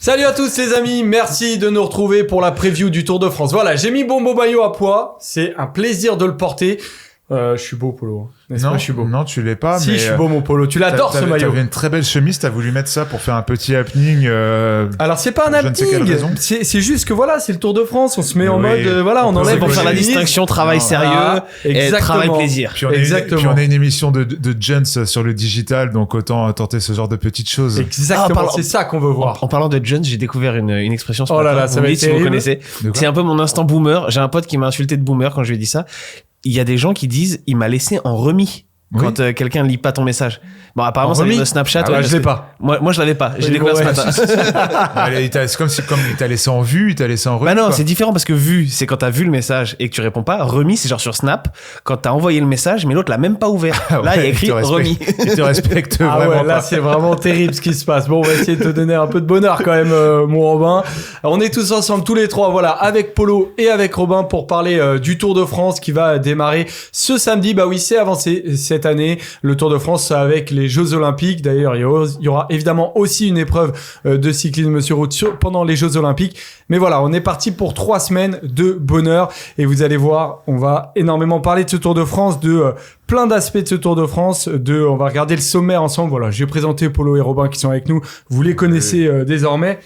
Salut à tous les amis, merci de nous retrouver pour la preview du Tour de France. Voilà, j'ai mis mon beau maillot à poids, c'est un plaisir de le porter. Je suis beau, Polo. N'est-ce pas, je suis beau. Non, tu l'es pas. Si, mais je suis beau, mon Polo. Tu l'adores, ce maillot. T'avais une très belle chemise. T'as voulu mettre ça pour faire un petit happening. Alors, c'est pas un happening. C'est juste que voilà, c'est le Tour de France. On se met en mode, voilà, on enlève. Pour faire la distinction travail sérieux et travail plaisir. Puis on a une émission de Jones sur le digital, donc autant tenter ce genre de petites choses. Exactement, c'est ça qu'on veut voir. En parlant de Jones, j'ai découvert une expression. Oh là là, ça va être si vous connaissez. C'est un peu mon instant boomer. J'ai un pote qui m'a insulté de boomer quand je lui ai dit ça. Il y a des gens qui disent il m'a laissé en remis quand quelqu'un lit pas ton message. Bon, apparemment ça vient de Snapchat. Ah ouais, je l'ai pas. Moi je l'avais pas. J'ai découvert ce matin. C'est comme il t'a laissé en vue, il t'a laissé en remis. Bah non, c'est différent parce que vue, c'est quand t'as vu le message et que tu réponds pas. Remis, c'est genre sur Snap quand t'as envoyé le message mais l'autre l'a même pas ouvert. Là il y a écrit remis. Il te respecte vraiment. Ah ouais, là pas. c'est vraiment terrible ce qui se passe. Bon, on va essayer de te donner un peu de bonheur quand même, mon Robin. Alors, on est tous ensemble, tous les trois, voilà, avec Polo et avec Robin pour parler du Tour de France qui va démarrer ce samedi. Bah oui, c'est avancé cette année. Le Tour de France avec les Jeux Olympiques. D'ailleurs, il y aura évidemment aussi une épreuve de cyclisme sur route pendant les Jeux Olympiques. Mais voilà, on est parti pour 3 semaines de bonheur. Et vous allez voir, on va énormément parler de ce Tour de France, de plein d'aspects de ce Tour de France. On va regarder le sommaire ensemble. Voilà, j'ai présenté Polo et Robin qui sont avec nous. Vous les connaissez désormais.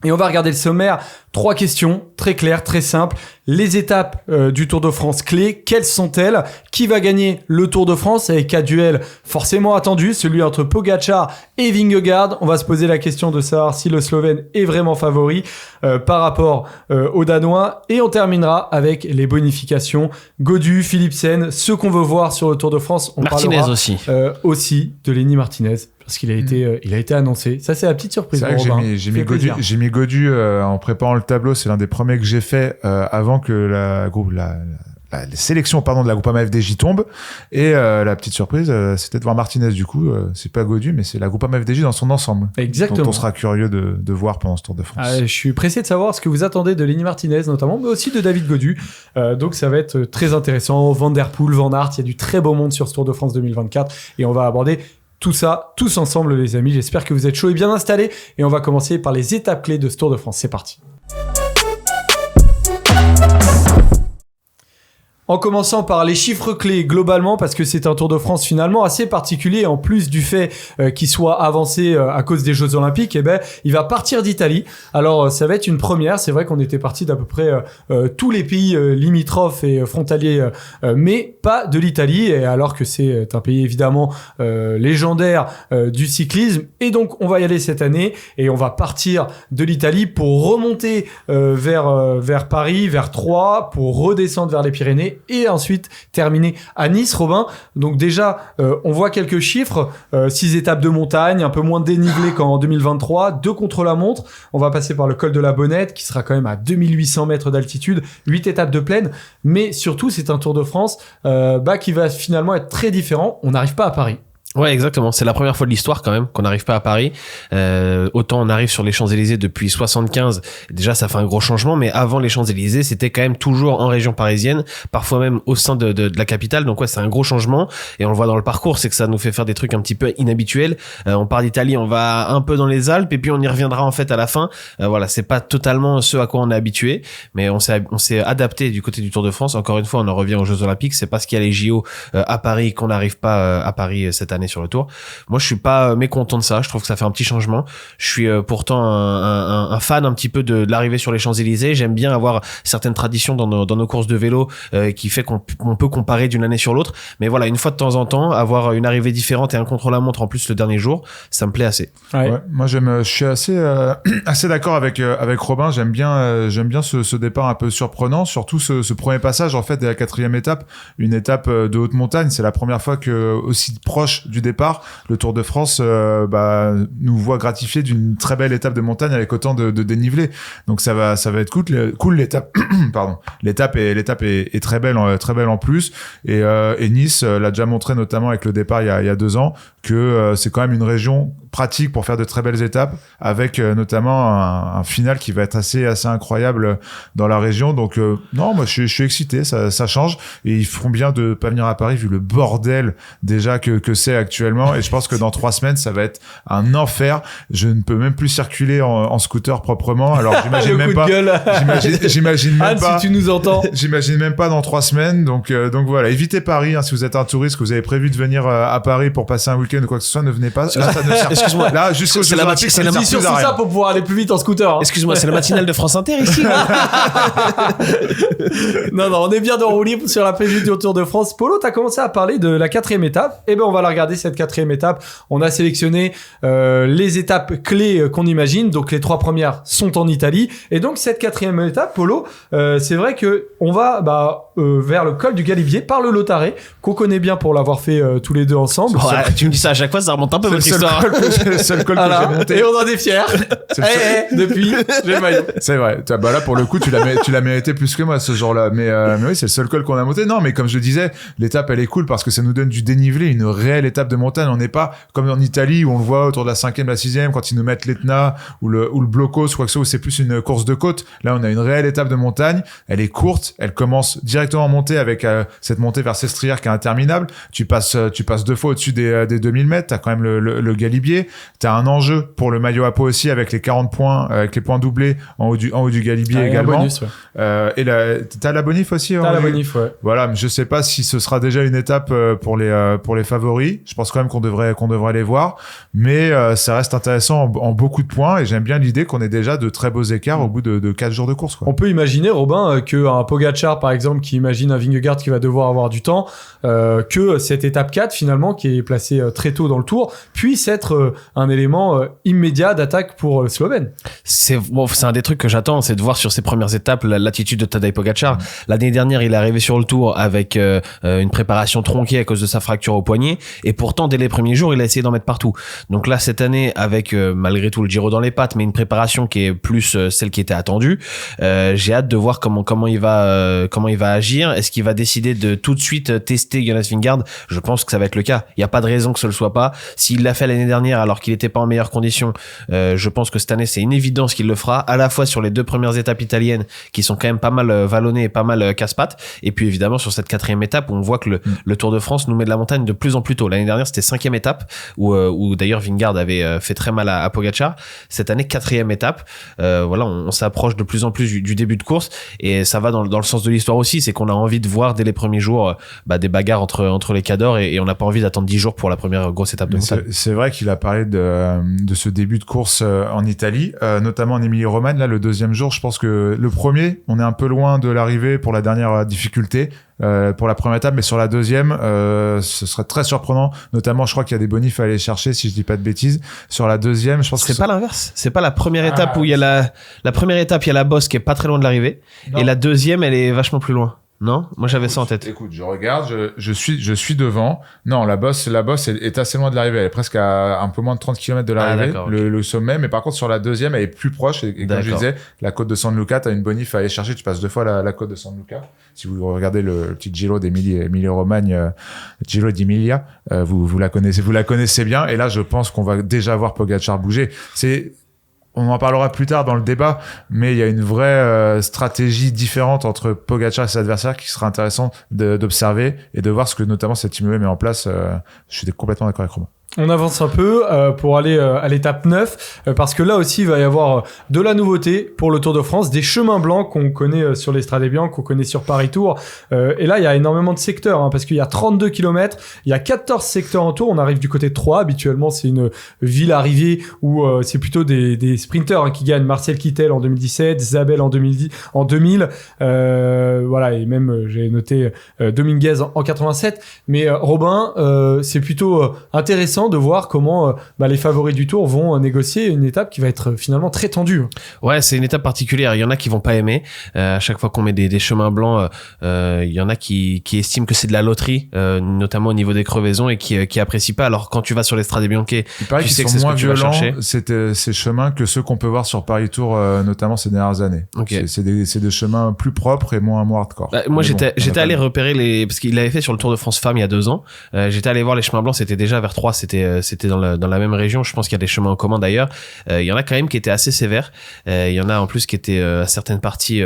Et on va regarder le sommaire. 3 questions, très claires, très simples. Les étapes du Tour de France clés, quelles sont-elles? Qui va gagner le Tour de France avec un duel forcément attendu, celui entre Pogačar et Vingegaard. On va se poser la question de savoir si le Slovène est vraiment favori par rapport aux Danois. Et on terminera avec les bonifications. Godu, Philipsen, ce qu'on veut voir sur le Tour de France. On Martinez parlera aussi. de Lenny Martinez. Parce qu'il a été annoncé. Ça, c'est la petite surprise. C'est vrai que j'ai mis Godu en préparant le tableau. C'est l'un des premiers que j'ai fait avant que la sélection de la Groupama FDJ tombe. Et la petite surprise, c'était de voir Martinez. Du coup, c'est pas Godu, mais c'est la Groupama FDJ dans son ensemble. Exactement. Donc on sera curieux de voir pendant ce Tour de France. Je suis pressé de savoir ce que vous attendez de Lenny Martinez notamment, mais aussi de David Godu. Donc ça va être très intéressant. Van Der Poel, Van Aert, il y a du très beau monde sur ce Tour de France 2024. Et on va aborder tout ça, tous ensemble les amis. J'espère que vous êtes chauds et bien installés. Et on va commencer par les étapes clés de ce Tour de France. C'est parti. En commençant par les chiffres clés globalement, parce que c'est un Tour de France finalement assez particulier, en plus du fait qu'il soit avancé à cause des Jeux Olympiques, il va partir d'Italie. Alors ça va être une première, c'est vrai qu'on était parti d'à peu près tous les pays limitrophes et frontaliers, mais pas de l'Italie, et alors que c'est un pays évidemment légendaire du cyclisme, et donc on va y aller cette année, et on va partir de l'Italie pour remonter vers Paris, vers Troyes, pour redescendre vers les Pyrénées, et ensuite terminer à Nice. Robin, donc déjà on voit quelques chiffres, 6 étapes de montagne, un peu moins dénivelé qu'en 2023, 2 contre-la-montre, on va passer par le col de la Bonnette qui sera quand même à 2800 mètres d'altitude, 8 étapes de plaine, mais surtout c'est un Tour de France qui va finalement être très différent. On n'arrive pas à Paris. Ouais, exactement. C'est la première fois de l'histoire quand même qu'on n'arrive pas à Paris. Autant on arrive sur les Champs-Élysées depuis 75. Déjà, ça fait un gros changement, mais avant les Champs-Élysées, c'était quand même toujours en région parisienne, parfois même au sein de la capitale. Donc ouais, c'est un gros changement. Et on le voit dans le parcours, c'est que ça nous fait faire des trucs un petit peu inhabituels. On part d'Italie, on va un peu dans les Alpes, et puis on y reviendra en fait à la fin. Voilà, c'est pas totalement ce à quoi on est habitué, mais on s'est adapté du côté du Tour de France. Encore une fois, on en revient aux Jeux Olympiques. C'est parce qu'il y a les JO à Paris qu'on n'arrive pas à Paris cette année sur le Tour. Moi, je suis pas mécontent de ça. Je trouve que ça fait un petit changement. Je suis pourtant un fan un petit peu de l'arrivée sur les Champs-Élysées. J'aime bien avoir certaines traditions dans nos courses de vélo qui fait qu'on peut comparer d'une année sur l'autre. Mais voilà, une fois de temps en temps, avoir une arrivée différente et un contre-la-montre en plus le dernier jour, ça me plaît assez. Ouais. Ouais, moi, je suis assez d'accord avec Robin. J'aime bien ce départ un peu surprenant, surtout ce premier passage en fait de la 4e étape, une étape de haute montagne. C'est la première fois que aussi proche du départ, le Tour de France nous voit gratifié d'une très belle étape de montagne avec autant de dénivelé. Donc ça va être cool l'étape. Pardon. L'étape est très belle en plus. Et Nice l'a déjà montré notamment avec le départ il y a 2 ans que c'est quand même une région pratique pour faire de très belles étapes, avec notamment un final qui va être assez incroyable dans la région. Donc non, moi je suis excité, ça change, et ils feront bien de pas venir à Paris vu le bordel déjà que c'est actuellement, et je pense que dans 3 semaines, ça va être un enfer. Je ne peux même plus circuler en scooter proprement. Alors, j'imagine Le même coup pas. de gueule. J'imagine même Anne, pas. si tu nous entends. J'imagine même pas dans 3 semaines. Donc voilà, évitez Paris. Si vous êtes un touriste, que vous avez prévu de venir à Paris pour passer un week-end ou quoi que ce soit, ne venez pas. Là, ça ne sert. Excuse-moi. Là, jusqu'au C'est la Olympiques, ça ne Dis sert plus surtout à ça rien. pour pouvoir aller plus vite en scooter. Hein. Excuse-moi, c'est la matinale de France Inter ici. Non, on est bien de rouler sur la prévue du Tour de France. Polo, t'as commencé à parler de la 4e étape. Eh ben, on va la regarder, cette 4e étape. On a sélectionné les étapes clés qu'on imagine. Donc, les 3 premières sont en Italie. Et donc, cette 4e étape, Polo, c'est vrai que on va vers le col du Galibier par le Lotaré, qu'on connaît bien pour l'avoir fait tous les deux ensemble. Ouais, tu me dis ça à chaque fois, ça remonte un peu votre C'est le histoire. seul col que Voilà. j'ai monté. Et on en est fiers. C'est le seul- Depuis, j'ai le maillot. C'est vrai. Bah là, pour le coup, tu l'as mérité plus que moi ce jour-là. Mais oui, c'est le seul col qu'on a monté. Non, mais comme je le disais, l'étape, elle est cool parce que ça nous donne du dénivelé, une réelle étape de montagne. On n'est pas comme en Italie où on le voit autour de la 5e, la 6e, quand ils nous mettent l'Etna ou le Blocos, quoi que ce soit, où c'est plus une course de côte. Là, on a une réelle étape de montagne. Elle est courte. Elle commence directement en montée avec cette montée vers Sestrières qui est interminable. Tu passes 2 fois au-dessus des 2000 mètres. T'as quand même le Galibier. T'as un enjeu pour le maillot à peau aussi avec les 40 points, avec les points doublés en haut du Galibier Ah, également. un bonus, ouais. Et t'as la bonif aussi. T'as la Henri bonif, ouais. Voilà, mais je sais pas si ce sera déjà une étape pour les favoris. Je pense quand même qu'on devrait les voir, mais ça reste intéressant en beaucoup de points et j'aime bien l'idée qu'on ait déjà de très beaux écarts au bout de 4 jours de course, quoi. On peut imaginer, Robin, qu'un Pogacar, par exemple, qui imagine un Vingegaard qui va devoir avoir du temps, que cette étape 4, finalement, qui est placée très tôt dans le tour, puisse être un élément immédiat d'attaque pour le Slovène. C'est un des trucs que j'attends, c'est de voir sur ces premières étapes l'attitude de Tadej Pogacar. L'année dernière, il est arrivé sur le tour avec une préparation tronquée à cause de sa fracture au poignet, et pourtant dès les premiers jours, il a essayé d'en mettre partout. Donc là, cette année, avec malgré tout le Giro dans les pattes, mais une préparation qui est plus celle qui était attendue, j'ai hâte de voir comment il va agir. Est-ce qu'il va décider de tout de suite tester Jonas Vingegaard? Je pense que ça va être le cas. Il y a pas de raison que ce le soit pas. S'il l'a fait l'année dernière alors qu'il était pas en meilleures conditions, je pense que cette année c'est une évidence qu'il le fera, à la fois sur les 2 premières étapes italiennes qui sont quand même pas mal vallonnées et pas mal casse-pattes, et puis évidemment sur cette 4e étape où on voit que le Tour de France nous met de la montagne de plus en plus tôt. L'année dernière c'était 5e étape où d'ailleurs Vingegaard avait fait très mal à Pogacar. Cette année 4e étape, voilà, on s'approche de plus en plus du début de course, et ça va dans le sens de l'histoire aussi, c'est qu'on a envie de voir dès les premiers jours des bagarres entre les cadors, et on n'a pas envie d'attendre 10 jours pour la première grosse étape de montagne. C'est vrai qu'il a parlé de ce début de course en Italie, notamment en Émilie-Romagne. Là, le 2e jour, je pense que le premier, on est un peu loin de l'arrivée pour la dernière difficulté. Pour la première étape, mais sur la 2e, ce serait très surprenant. Notamment, je crois qu'il y a des bonifs à aller chercher, si je dis pas de bêtises. Sur la 2e, je pense que c'est pas l'inverse. C'est pas la première étape où il y a la première étape, il y a la bosse qui est pas très loin de l'arrivée, et la 2e, elle est vachement plus loin. Non, moi j'avais ça en tête. Écoute, je regarde, je suis devant. Non, la bosse est assez loin de l'arrivée. Elle est presque à un peu moins de 30 km de l'arrivée, le sommet. Mais par contre, sur la 2e, elle est plus proche. Et comme je disais, la côte de San Luca, t'as une bonif à aller chercher. Tu passes 2 fois la côte de San Luca. Si vous regardez le petit Giro d'Emilie-Romagne, Giro d'Emilia, vous la connaissez bien. Et là, je pense qu'on va déjà voir Pogacar bouger. On en parlera plus tard dans le débat, mais il y a une vraie stratégie différente entre Pogacar et ses adversaires qui sera intéressant d'observer et de voir ce que notamment cette team met en place. Je suis complètement d'accord avec Romain. On avance un peu pour aller à l'étape 9, parce que là aussi il va y avoir de la nouveauté pour le Tour de France, des chemins blancs qu'on connaît sur l'Estrade Bianche, qu'on connaît sur Paris Tour, et là il y a énormément de secteurs, parce qu'il y a 32 km, il y a 14 secteurs en tour. On arrive du côté de Troyes, habituellement c'est une ville arrivée où c'est plutôt des sprinteurs qui gagnent. Marcel Kittel en 2017, Zabel en 2000, voilà, et même j'ai noté Dominguez en 87, mais Robin, c'est plutôt intéressant de voir comment les favoris du Tour vont négocier une étape qui va être finalement très tendue. Ouais, c'est une étape particulière. Il y en a qui vont pas aimer. À chaque fois qu'on met des chemins blancs, il y en a qui estiment que c'est de la loterie, notamment au niveau des crevaisons, et qui apprécient pas. Alors quand tu vas sur l'Estrade Bianche, il paraît tu sais qu'ils que sont c'est moins ce que tu vas violents chercher. ces chemins que ceux qu'on peut voir sur Paris Tour, notamment ces dernières années. Okay. C'est des chemins plus propres et moins hardcore. Moi, j'étais allé repérer parce qu'il l'avait fait sur le Tour de France Femmes il y a 2 ans. J'étais allé voir les chemins blancs. C'était déjà vers 3, c'était c'était dans la même région. Je pense qu'il y a des chemins en commun d'ailleurs. Il y en a quand même qui étaient assez sévères. Il y en a en plus qui étaient à certaines parties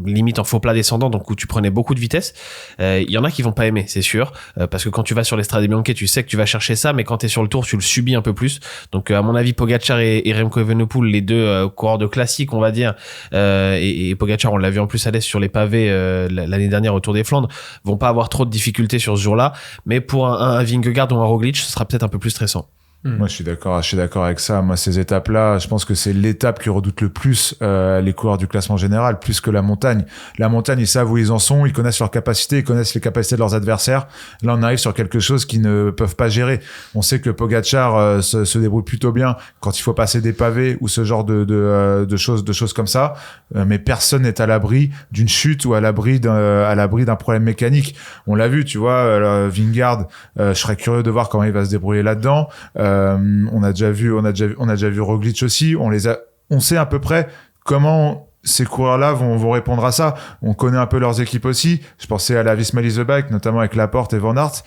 limite en faux plat descendant, donc où tu prenais beaucoup de vitesse. Il y en a qui vont pas aimer, c'est sûr, parce que quand tu vas sur les Strade Bianche, tu sais que tu vas chercher ça, mais quand t'es sur le tour, tu le subis un peu plus. Donc à mon avis, Pogačar et Remco Evenepoel, les deux coureurs de classique, on va dire, et Pogačar, on l'a vu en plus à l'aise sur les pavés l'année dernière au Tour des Flandres, vont pas avoir trop de difficultés sur ce jour-là, mais pour un Vingegaard ou un Roglic, ce sera peut-être un peu plus stressant. Moi, je suis d'accord avec ça. Moi, ces étapes-là, je pense que c'est l'étape qui redoute le plus les coureurs du classement général, plus que la montagne. La montagne, ils savent où ils en sont, ils connaissent leurs capacités, ils connaissent les capacités de leurs adversaires. Là, on arrive sur quelque chose qu'ils ne peuvent pas gérer. On sait que Pogačar se débrouille plutôt bien quand il faut passer des pavés ou ce genre de choses comme ça. Mais personne n'est à l'abri d'une chute ou à l'abri d'un problème mécanique. On l'a vu, tu vois, Vingegaard. Je serais curieux de voir comment il va se débrouiller là-dedans. On a déjà vu Roglic aussi. On sait à peu près comment ces coureurs-là vont répondre à ça. On connaît un peu leurs équipes aussi. Je pensais à la Visma Leasebike, notamment avec Laporte et Van Aert.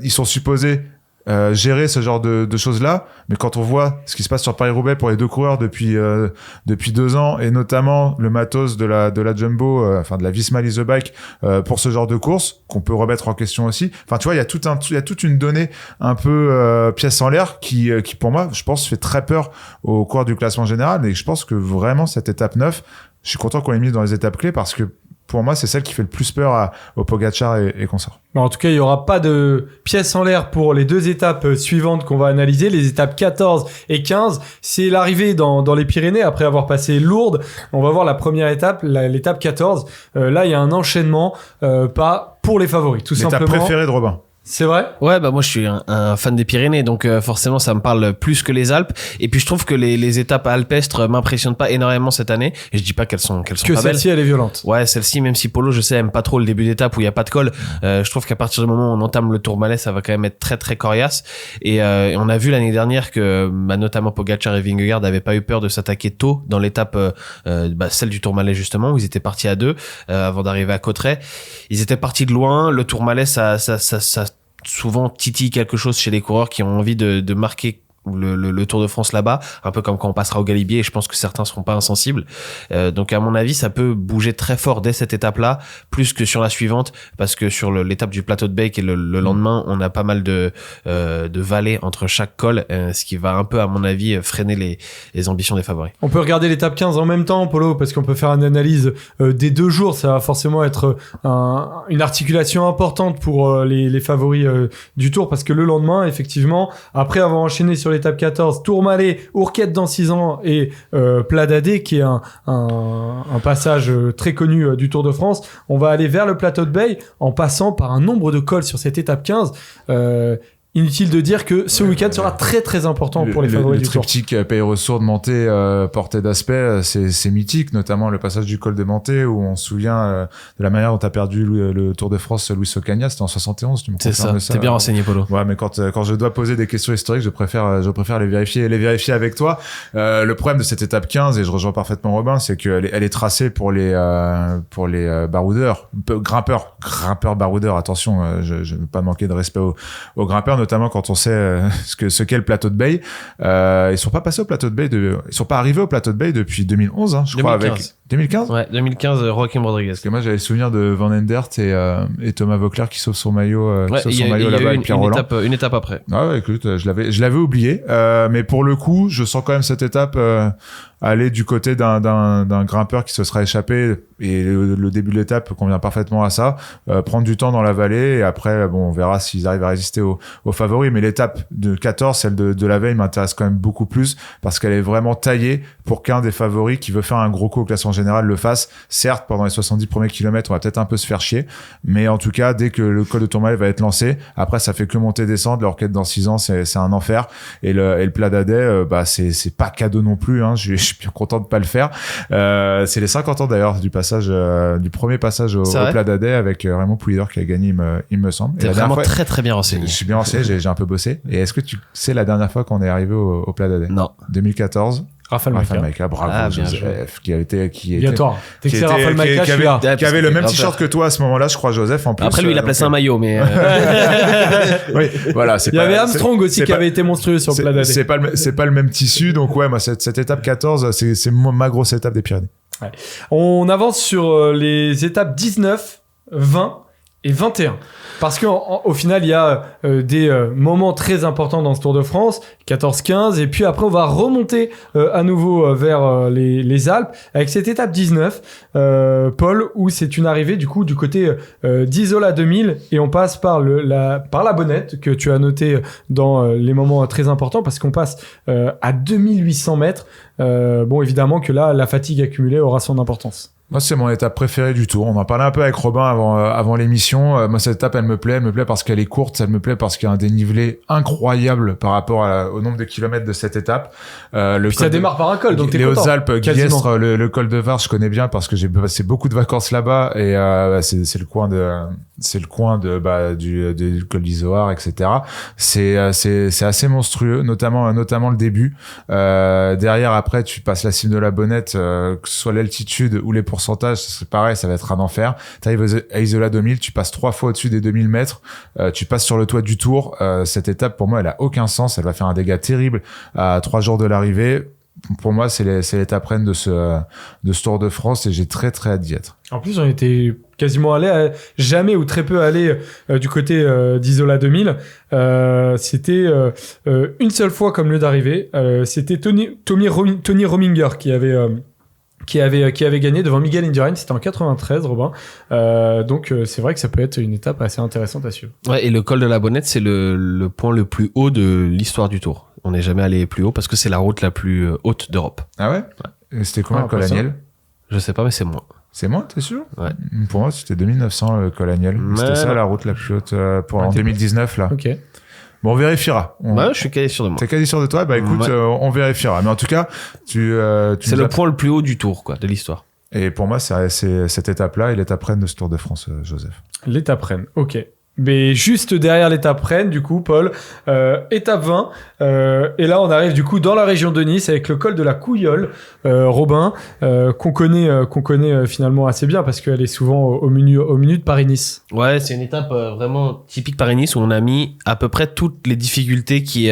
Ils sont supposés gérer ce genre de choses-là, mais quand on voit ce qui se passe sur Paris-Roubaix pour les deux coureurs depuis 2 ans, et notamment le matos de la Jumbo, de la Visma Leasebike pour ce genre de course, qu'on peut remettre en question aussi. Enfin, tu vois, il y a toute une donnée un peu pièce en l'air qui pour moi, je pense, fait très peur aux coureurs du classement général, et je pense que vraiment cette étape 9, je suis content qu'on l'ait mis dans les étapes clés parce que pour moi, c'est celle qui fait le plus peur au Pogačar et consorts. En tout cas, il n'y aura pas de pièces en l'air pour les 2 étapes suivantes qu'on va analyser. Les étapes 14 et 15, c'est l'arrivée dans les Pyrénées après avoir passé Lourdes. On va voir la première étape, l'étape 14. Là, il y a un enchaînement, pas pour les favoris, tout simplement. L'étape préférée de Robin. C'est vrai? Ouais, bah moi je suis un fan des Pyrénées, donc forcément ça me parle plus que les Alpes. Et puis je trouve que les étapes alpestres m'impressionnent pas énormément cette année. Et je dis pas qu'elles sont pas belles. Que celle-ci elle est violente. Ouais, celle-ci, même si Polo, je sais, aime pas trop le début d'étape où il y a pas de col. Je trouve qu'à partir du moment où on entame le Tourmalet, ça va quand même être très très coriace. Et on a vu l'année dernière que notamment Pogačar et Vingegaard n'avaient pas eu peur de s'attaquer tôt dans l'étape, celle du Tourmalet justement, où ils étaient partis à 2 avant d'arriver à Cauterets. Ils étaient partis de loin. Le Tourmalet, ça souvent titille quelque chose chez les coureurs qui ont envie de marquer le Tour de France là-bas, un peu comme quand on passera au Galibier, et je pense que certains seront pas insensibles. Donc à mon avis, ça peut bouger très fort dès cette étape-là, plus que sur la suivante, parce que sur l'étape du plateau de Bake et le lendemain, on a pas mal de vallées entre chaque col, ce qui va un peu, à mon avis, freiner les ambitions des favoris. On peut regarder l'étape 15 en même temps, Polo, parce qu'on peut faire une analyse des 2 jours. Ça va forcément être une articulation importante pour les favoris du Tour, parce que le lendemain, effectivement, après avoir enchaîné sur l'étape 14, Tourmalet, Ourquette dans 6 ans et Pla d'Adé, qui est un passage très connu du Tour de France, on va aller vers le plateau de Bay en passant par un nombre de cols sur cette étape 15. Inutile de dire que ce week-end sera très très important pour les favoris du Tour. Le triptyque Peyre-Sourde, Manté, Portée d'Aspet, c'est mythique, notamment le passage du col de Manté où on se souvient de la manière dont a perdu le Tour de France Luis Ocaña, c'était en 71, tu me confirmes ça. T'es bien renseigné, Polo. Ouais, mais quand je dois poser des questions historiques, je préfère les vérifier avec toi. Le problème de cette étape 15, et je rejoins parfaitement Robin, c'est qu'elle elle est tracée pour les baroudeurs, grimpeurs baroudeurs, attention, je ne veux pas manquer de respect aux grimpeurs, notamment quand on sait ce qu'est le plateau de Bay. Ils sont pas passés au plateau de Bay ils sont pas arrivés au plateau de Bay depuis 2011, hein, je 2015. crois, avec 2015. Ouais, 2015, Joaquim Rodriguez. Parce que moi j'avais le souvenir de Van Endert et Thomas Vauclair qui sauve son maillot, là-bas avec Pierre Roland. Une étape après. Ah ouais, écoute, je l'avais oublié, mais pour le coup, je sens quand même cette étape aller du côté d'un grimpeur qui se sera échappé, et le début de l'étape convient parfaitement à ça, prendre du temps dans la vallée, et après on verra s'ils arrivent à résister aux favoris. Mais l'étape de 14, celle de la veille, m'intéresse quand même beaucoup plus parce qu'elle est vraiment taillée pour qu'un des favoris qui veut faire un gros coup au classement général le fasse. Certes, pendant les 70 premiers kilomètres, on va peut-être un peu se faire chier, mais en tout cas, dès que le col de Tourmalet va être lancé, après ça fait que monter descendre. L'Ourquette dans 6 ans, c'est un enfer, et le Pla d'Adé, c'est pas cadeau non plus, hein. Je suis bien content de pas le faire. C'est les 50 ans d'ailleurs du premier passage au Pla d'Adé avec Raymond Poulidor qui a gagné, il me semble. T'es vraiment très très bien renseigné. Je suis bien renseigné, j'ai un peu bossé. Et est-ce que tu sais la dernière fois qu'on est arrivé au Pla d'Adé? Non. 2014. Raphaël Raphaël Maïka. Maïka, bravo Ah, bien Joseph, qui était Bientôt. Dès que c'est Raphaël Maïka, je suis là. qui avait le même grave. t-shirt que toi à ce moment-là, je crois, Joseph, en plus. Après, lui, il a placé un maillot, mais. Oui, voilà. Il y avait Armstrong aussi qui avait été monstrueux sur le plat d'année. C'est pas le même tissu, donc ouais, moi, cette étape 14, c'est ma grosse étape des Pyrénées. Ouais. On avance sur les étapes 19, 20 et 21. Parce qu'au final, il y a des moments très importants dans ce Tour de France, 14-15, et puis après, on va remonter à nouveau vers les Alpes, avec cette étape 19, Paul, où c'est une arrivée du coup du côté d'Isola 2000, et on passe par la Bonnette, que tu as noté dans les moments très importants, parce qu'on passe à 2800 mètres. Bon, évidemment que là, la fatigue accumulée aura son importance. Moi, c'est mon étape préférée du Tour. On en parlait un peu avec Robin avant l'émission. Moi, cette étape, elle me plaît parce qu'elle est courte, elle me plaît parce qu'il y a un dénivelé incroyable par rapport au nombre de kilomètres de cette étape. Puis ça démarre par un col, donc t'es les content. Hautes-Alpes, Quasiment. Guillestre, le col de Var, je connais bien parce que j'ai passé beaucoup de vacances là-bas et c'est le coin du col d'Izoard, etc. C'est assez monstrueux, notamment le début. Derrière, après, tu passes la cime de la Bonnette, que ce soit l'altitude ou les pourcentages, c'est pareil, ça va être un enfer. T'arrives à Isola 2000, tu passes 3 fois au-dessus des 2000 mètres, tu passes sur le toit du Tour. Cette étape, pour moi, elle a aucun sens. Elle va faire un dégât terrible à 3 jours de l'arrivée. Pour moi, c'est l'étape reine de ce Tour de France et j'ai très très hâte d'y être. En plus, on était quasiment allé, jamais ou très peu allé du côté d'Isola 2000. C'était une seule fois comme lieu d'arrivée. C'était Tony Rominger qui avait gagné devant Miguel Indurain. C'était en 93, Robin. Donc c'est vrai que ça peut être une étape assez intéressante à suivre. Ouais, et le col de la Bonnette, c'est le point le plus haut de l'histoire du Tour. On n'est jamais allé plus haut parce que c'est la route la plus haute d'Europe. Ah ouais, Et c'était combien le col Agnel? Je sais pas, mais c'est moins. C'est moins, t'es sûr? Ouais. Pour moi, c'était 2900 le col Agnel. C'était ça la route la plus haute en 2019 là. Ok. Bon, on vérifiera. Ouais, je suis quasi sûr de moi. T'es quasi sûr de toi? Bah écoute, Ouais. on vérifiera. Mais en tout cas, c'est le point le plus haut du Tour, quoi, de l'histoire. Et pour moi, c'est cette étape-là et l'étape reine de ce Tour de France, Joseph. L'étape reine, ok. Mais juste derrière l'étape reine, du coup, Paul, étape 20. Et là, on arrive du coup dans la région de Nice avec le col de la Couillole, Robin, qu'on connaît finalement assez bien parce qu'elle est souvent au menu de Paris-Nice. Ouais, c'est une étape vraiment typique Paris-Nice où on a mis à peu près toutes les difficultés qui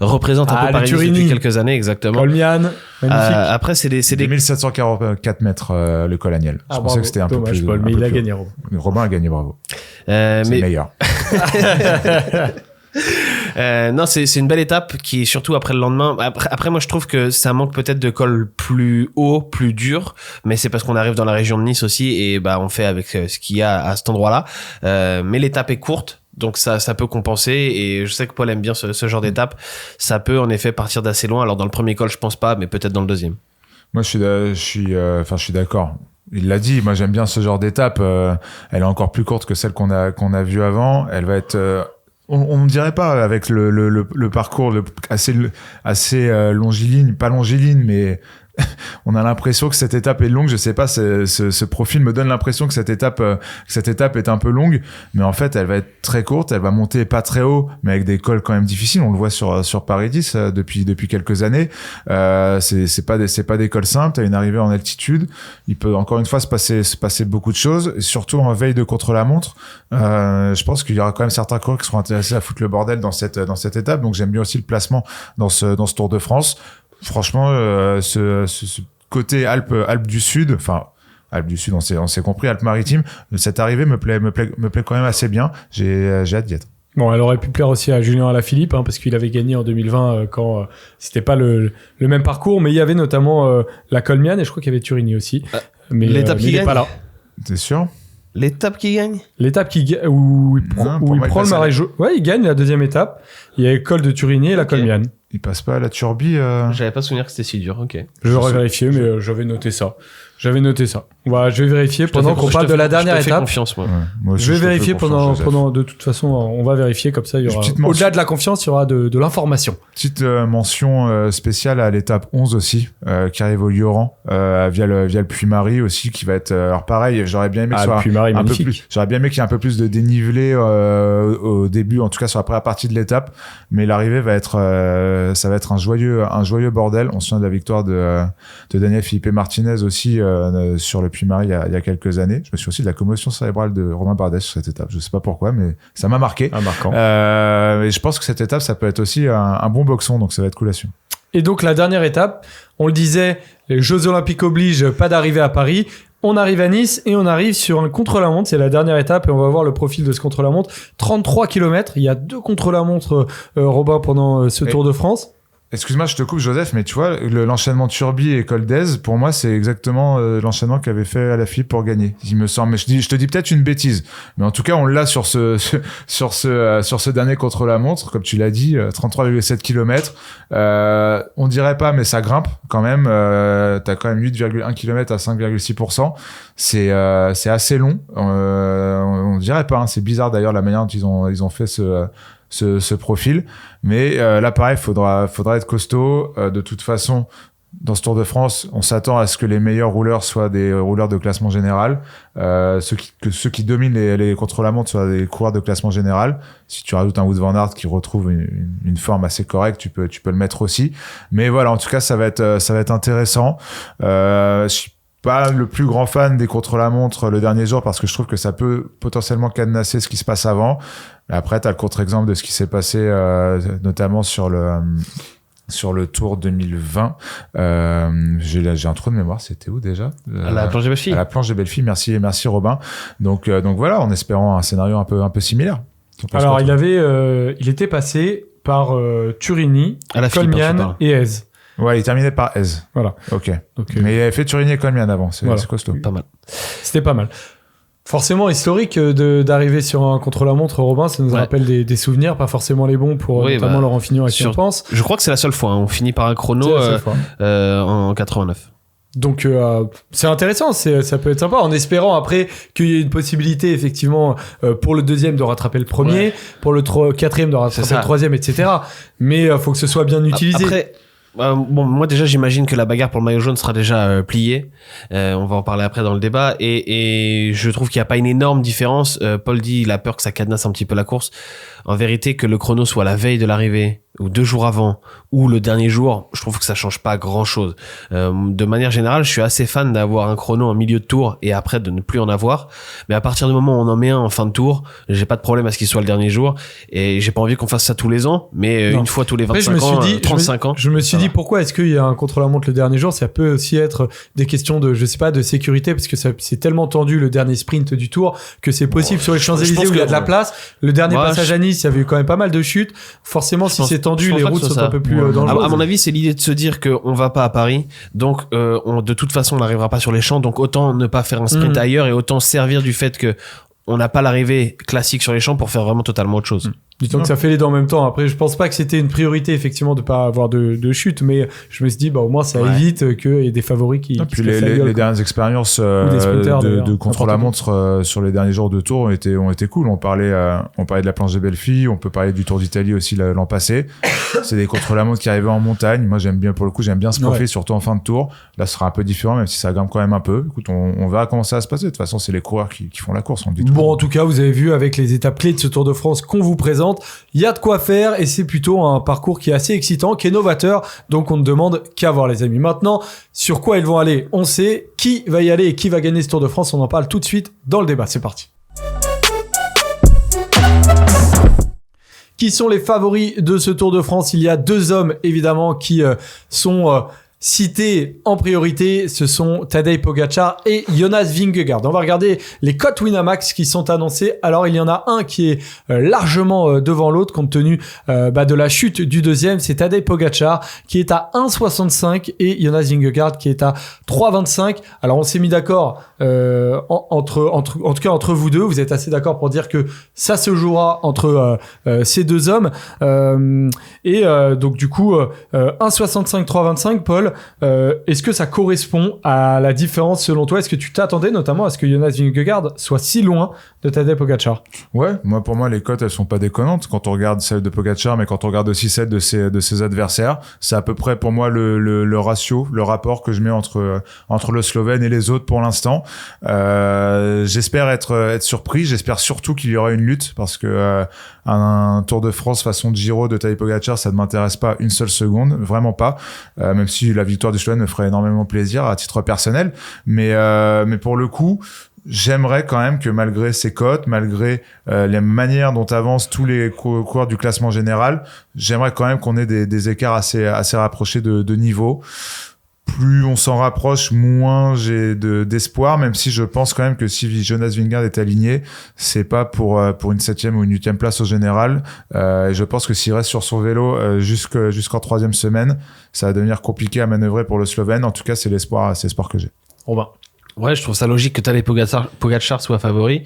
représentent un peu Paris-Nice Turini. depuis quelques années, exactement. Colmiane, magnifique. Après, c'est des 2744 mètres le col Agnel. Je pensais que c'était un peu dommage, plus. Paul, un mais peu il a plus gagné, haut. Robin. Robin a gagné, bravo. C'est mais meilleur. non, c'est une belle étape qui est surtout après le lendemain. Après, moi, je trouve que ça manque peut-être de col plus haut, plus dur, mais c'est parce qu'on arrive dans la région de Nice aussi et bah on fait avec ce qu'il y a à cet endroit-là. Mais l'étape est courte. Donc ça peut compenser et je sais que Paul aime bien ce genre d'étape. Ça peut en effet partir d'assez loin. Alors dans le premier col, je pense pas, mais peut-être dans le deuxième. Moi, je suis d'accord. Il l'a dit, moi j'aime bien ce genre d'étape. Elle est encore plus courte que celle qu'on a vue avant. Elle va être, on ne dirait pas avec le parcours assez longiligne, pas longiligne, mais on a l'impression que cette étape est longue. Je sais pas, ce profil me donne l'impression que cette étape est un peu longue, mais en fait, elle va être très courte. Elle va monter pas très haut, mais avec des cols quand même difficiles. On le voit sur Paris-Nice depuis quelques années. C'est pas des cols simples. T'as une arrivée en altitude. Il peut encore une fois se passer beaucoup de choses, et surtout en veille de contre-la-montre. Je pense qu'il y aura quand même certains coureurs qui seront intéressés à foutre le bordel dans cette étape. Donc j'aime bien aussi le placement dans ce Tour de France. Franchement, ce côté Alpes du Sud, enfin Alpes du Sud, on s'est compris, Alpes-Maritimes, cette arrivée me plaît quand même assez bien. J'ai hâte d'y être. Bon, elle aurait pu plaire aussi à Julien Alaphilippe, parce qu'il avait gagné en 2020 quand c'était pas le même parcours, mais il y avait notamment la Colmiane et je crois qu'il y avait Turini aussi. Mais l'étape qui il est gagne pas là. T'es sûr? L'étape qui gagne? L'étape où il prend le marais jaune. Ouais, il gagne la deuxième étape. Il y a le col de Turini et la Colmiane. Il passe pas à la Turbie. J'avais pas souvenir que c'était si dur. Ok. Je vais vérifier, mais j'avais noté ça. J'avais noté ça. Je vais vérifier pendant qu'on parle de la dernière étape. Je te fais confiance, moi. Ouais, moi aussi, Je vais te fais vérifier confiance, pendant. De toute façon, on va vérifier comme ça. Il y aura au-delà de la confiance, il y aura de l'information. Petite mention spéciale à l'étape 11 aussi, qui arrive au Lioran, via le Puy-Marie aussi, qui va être. Alors pareil, j'aurais bien aimé que ce soit un peu plus. J'aurais bien aimé qu'il y ait un peu plus de dénivelé au début, en tout cas sur la première partie de l'étape, mais l'arrivée va être, ça va être un joyeux bordel. On se souvient de la victoire de Daniel Felipe Martinez aussi sur le Puy-Marie il y a quelques années. Je me souviens aussi de la commotion cérébrale de Romain Bardet sur cette étape. Je sais pas pourquoi, mais ça m'a marqué. Marquant. Et je pense que cette étape, ça peut être aussi un bon boxon, donc ça va être cool à suivre. Et donc la dernière étape, on le disait, les Jeux Olympiques obligent, pas d'arrivée à Paris. On arrive à Nice et on arrive sur un contre-la-montre. C'est la dernière étape et on va voir le profil de ce contre-la-montre. 33 km. Il y a 2 contre-la-montre, Robin, pendant ce Tour de France. Excuse-moi, je te coupe, Joseph, mais tu vois, l'enchaînement Turbi et Col d'Èze, pour moi, c'est exactement l'enchaînement qu'avait fait Alaphilippe pour gagner. Il me semble, mais je te dis peut-être une bêtise, mais en tout cas, on l'a sur ce dernier contre-la-montre, comme tu l'as dit, 33,7 km. On dirait pas, mais ça grimpe quand même. T'as quand même 8,1 km à 5,6%. C'est assez long. On dirait pas, hein. C'est bizarre d'ailleurs la manière dont ils ont fait ce profil, mais là pareil, faudra être costaud. De toute façon, dans ce Tour de France, on s'attend à ce que les meilleurs rouleurs soient des rouleurs de classement général, ceux qui dominent les contre-la-montre soient des coureurs de classement général. Si tu rajoutes un Wout van Aert qui retrouve une forme assez correcte, tu peux le mettre aussi. Mais voilà, en tout cas, ça va être intéressant. Je suis pas le plus grand fan des contre-la-montre le dernier jour parce que je trouve que ça peut potentiellement cadenasser ce qui se passe avant. Après, t'as le contre-exemple de ce qui s'est passé, notamment sur le Tour 2020. J'ai un trou de mémoire. C'était où déjà? À la planche des Belles-Filles. À la planche des Belles-Filles. Merci Robin. Donc voilà, en espérant un scénario un peu similaire. Alors, il était passé par Turini, Colmiane et Aise. Ouais, il terminait par Aise. Voilà. Ok. Mais il avait fait Turini et Colmiane avant. C'est costaud. Pas mal. C'était pas mal. Forcément historique d'arriver sur un contre-la-montre, Robin, ça nous rappelle des souvenirs, pas forcément les bons pour notamment Laurent Fignon à qui on pense. Je crois que c'est la seule fois, hein. On finit par un chrono en 89. Donc c'est intéressant, ça peut être sympa, en espérant après qu'il y ait une possibilité effectivement pour le deuxième de rattraper le premier, pour le quatrième de rattraper le troisième, etc. Mais faut que ce soit bien utilisé. Après, bon, moi déjà j'imagine que la bagarre pour le maillot jaune sera déjà pliée. On va en parler après dans le débat. Et je trouve qu'il n'y a pas une énorme différence. Paul dit il a peur que ça cadenasse un petit peu la course. En vérité, que le chrono soit la veille de l'arrivée ou 2 jours avant ou le dernier jour, je trouve que ça change pas grand chose. De manière générale, je suis assez fan d'avoir un chrono en milieu de tour et après de ne plus en avoir. Mais à partir du moment où on en met un en fin de tour, j'ai pas de problème à ce qu'il soit le dernier jour et j'ai pas envie qu'on fasse ça tous les ans, mais une fois tous les 25 ans, 35 ans. Je me suis dit pourquoi est-ce qu'il y a un contre-la-montre le dernier jour? Ça peut aussi être des questions de, je sais pas, de sécurité parce que c'est tellement tendu le dernier sprint du tour que c'est possible sur les Champs-Élysées où il y a de la place. Le dernier passage à Nice, il y avait eu quand même pas mal de chutes. Forcément, si c'est tendu, les routes sont un peu plus dangereuses. À mon avis, c'est l'idée de se dire qu'on va pas à Paris, donc de toute façon, on n'arrivera pas sur les champs, donc autant ne pas faire un sprint ailleurs et autant servir du fait que on n'a pas l'arrivée classique sur les champs pour faire vraiment totalement autre chose. Disons que ça fait les deux en même temps. Après, je pense pas que c'était une priorité, effectivement, de pas avoir de chute, mais je me suis dit, au moins, ça évite qu'il y ait des favoris qui puis les dernières expériences de contre-la-montre sur les derniers jours de tour ont été cool. On parlait de la planche des Belles-Filles, on peut parler du Tour d'Italie aussi l'an passé. C'est des contre-la-montre qui arrivaient en montagne. Moi, j'aime bien ce profil, surtout en fin de tour. Là, ce sera un peu différent, même si ça grimpe quand même un peu. Écoute, on verra comment ça va se passer. De toute façon, c'est les coureurs qui font la course. En tout cas, vous avez vu avec les étapes clés de ce Tour de France qu'on vous présente, il y a de quoi faire et c'est plutôt un parcours qui est assez excitant, qui est novateur, donc on ne demande qu'à voir les amis. Maintenant, sur quoi ils vont aller, on sait qui va y aller et qui va gagner ce Tour de France, on en parle tout de suite dans le débat, c'est parti. Qui sont les favoris de ce Tour de France? Il y a 2 hommes évidemment qui sont cités en priorité, ce sont Tadej Pogačar et Jonas Vingegaard. On va regarder les cotes Winamax qui sont annoncées. Alors il y en a un qui est largement devant l'autre compte tenu de la chute du deuxième, c'est Tadej Pogačar qui est à 1,65 et Jonas Vingegaard qui est à 3,25. Alors on s'est mis d'accord en tout cas entre vous deux, vous êtes assez d'accord pour dire que ça se jouera entre ces 2 hommes et donc du coup 1,65 3,25. Paul, Paul, est-ce que ça correspond à la différence selon toi? Est-ce que tu t'attendais notamment à ce que Jonas Vingegaard soit si loin de Tadej Pogacar? Ouais, pour moi, les cotes, elles sont pas déconnantes quand on regarde celles de Pogacar, mais quand on regarde aussi celles de ses adversaires, c'est à peu près pour moi le ratio, le rapport que je mets entre le Slovène et les autres pour l'instant. J'espère être surpris, j'espère surtout qu'il y aura une lutte parce que un Tour de France façon Giro de Tadej Pogacar, ça ne m'intéresse pas une seule seconde, vraiment pas. Même si la victoire du Slovène me ferait énormément plaisir à titre personnel, mais pour le coup, j'aimerais quand même que malgré ces cotes, malgré les manières dont avancent tous les coureurs du classement général, j'aimerais quand même qu'on ait des écarts assez rapprochés de niveau. Plus on s'en rapproche, moins j'ai d'espoir, même si je pense quand même que si Jonas Vingegaard est aligné, c'est pas pour une 7e ou une 8e place au général. Et je pense que s'il reste sur son vélo jusqu'en 3e semaine, ça va devenir compliqué à manœuvrer pour le Slovène. En tout cas, c'est l'espoir que j'ai. Robin. Ouais, je trouve ça logique que Tadej Pogacar soit favori.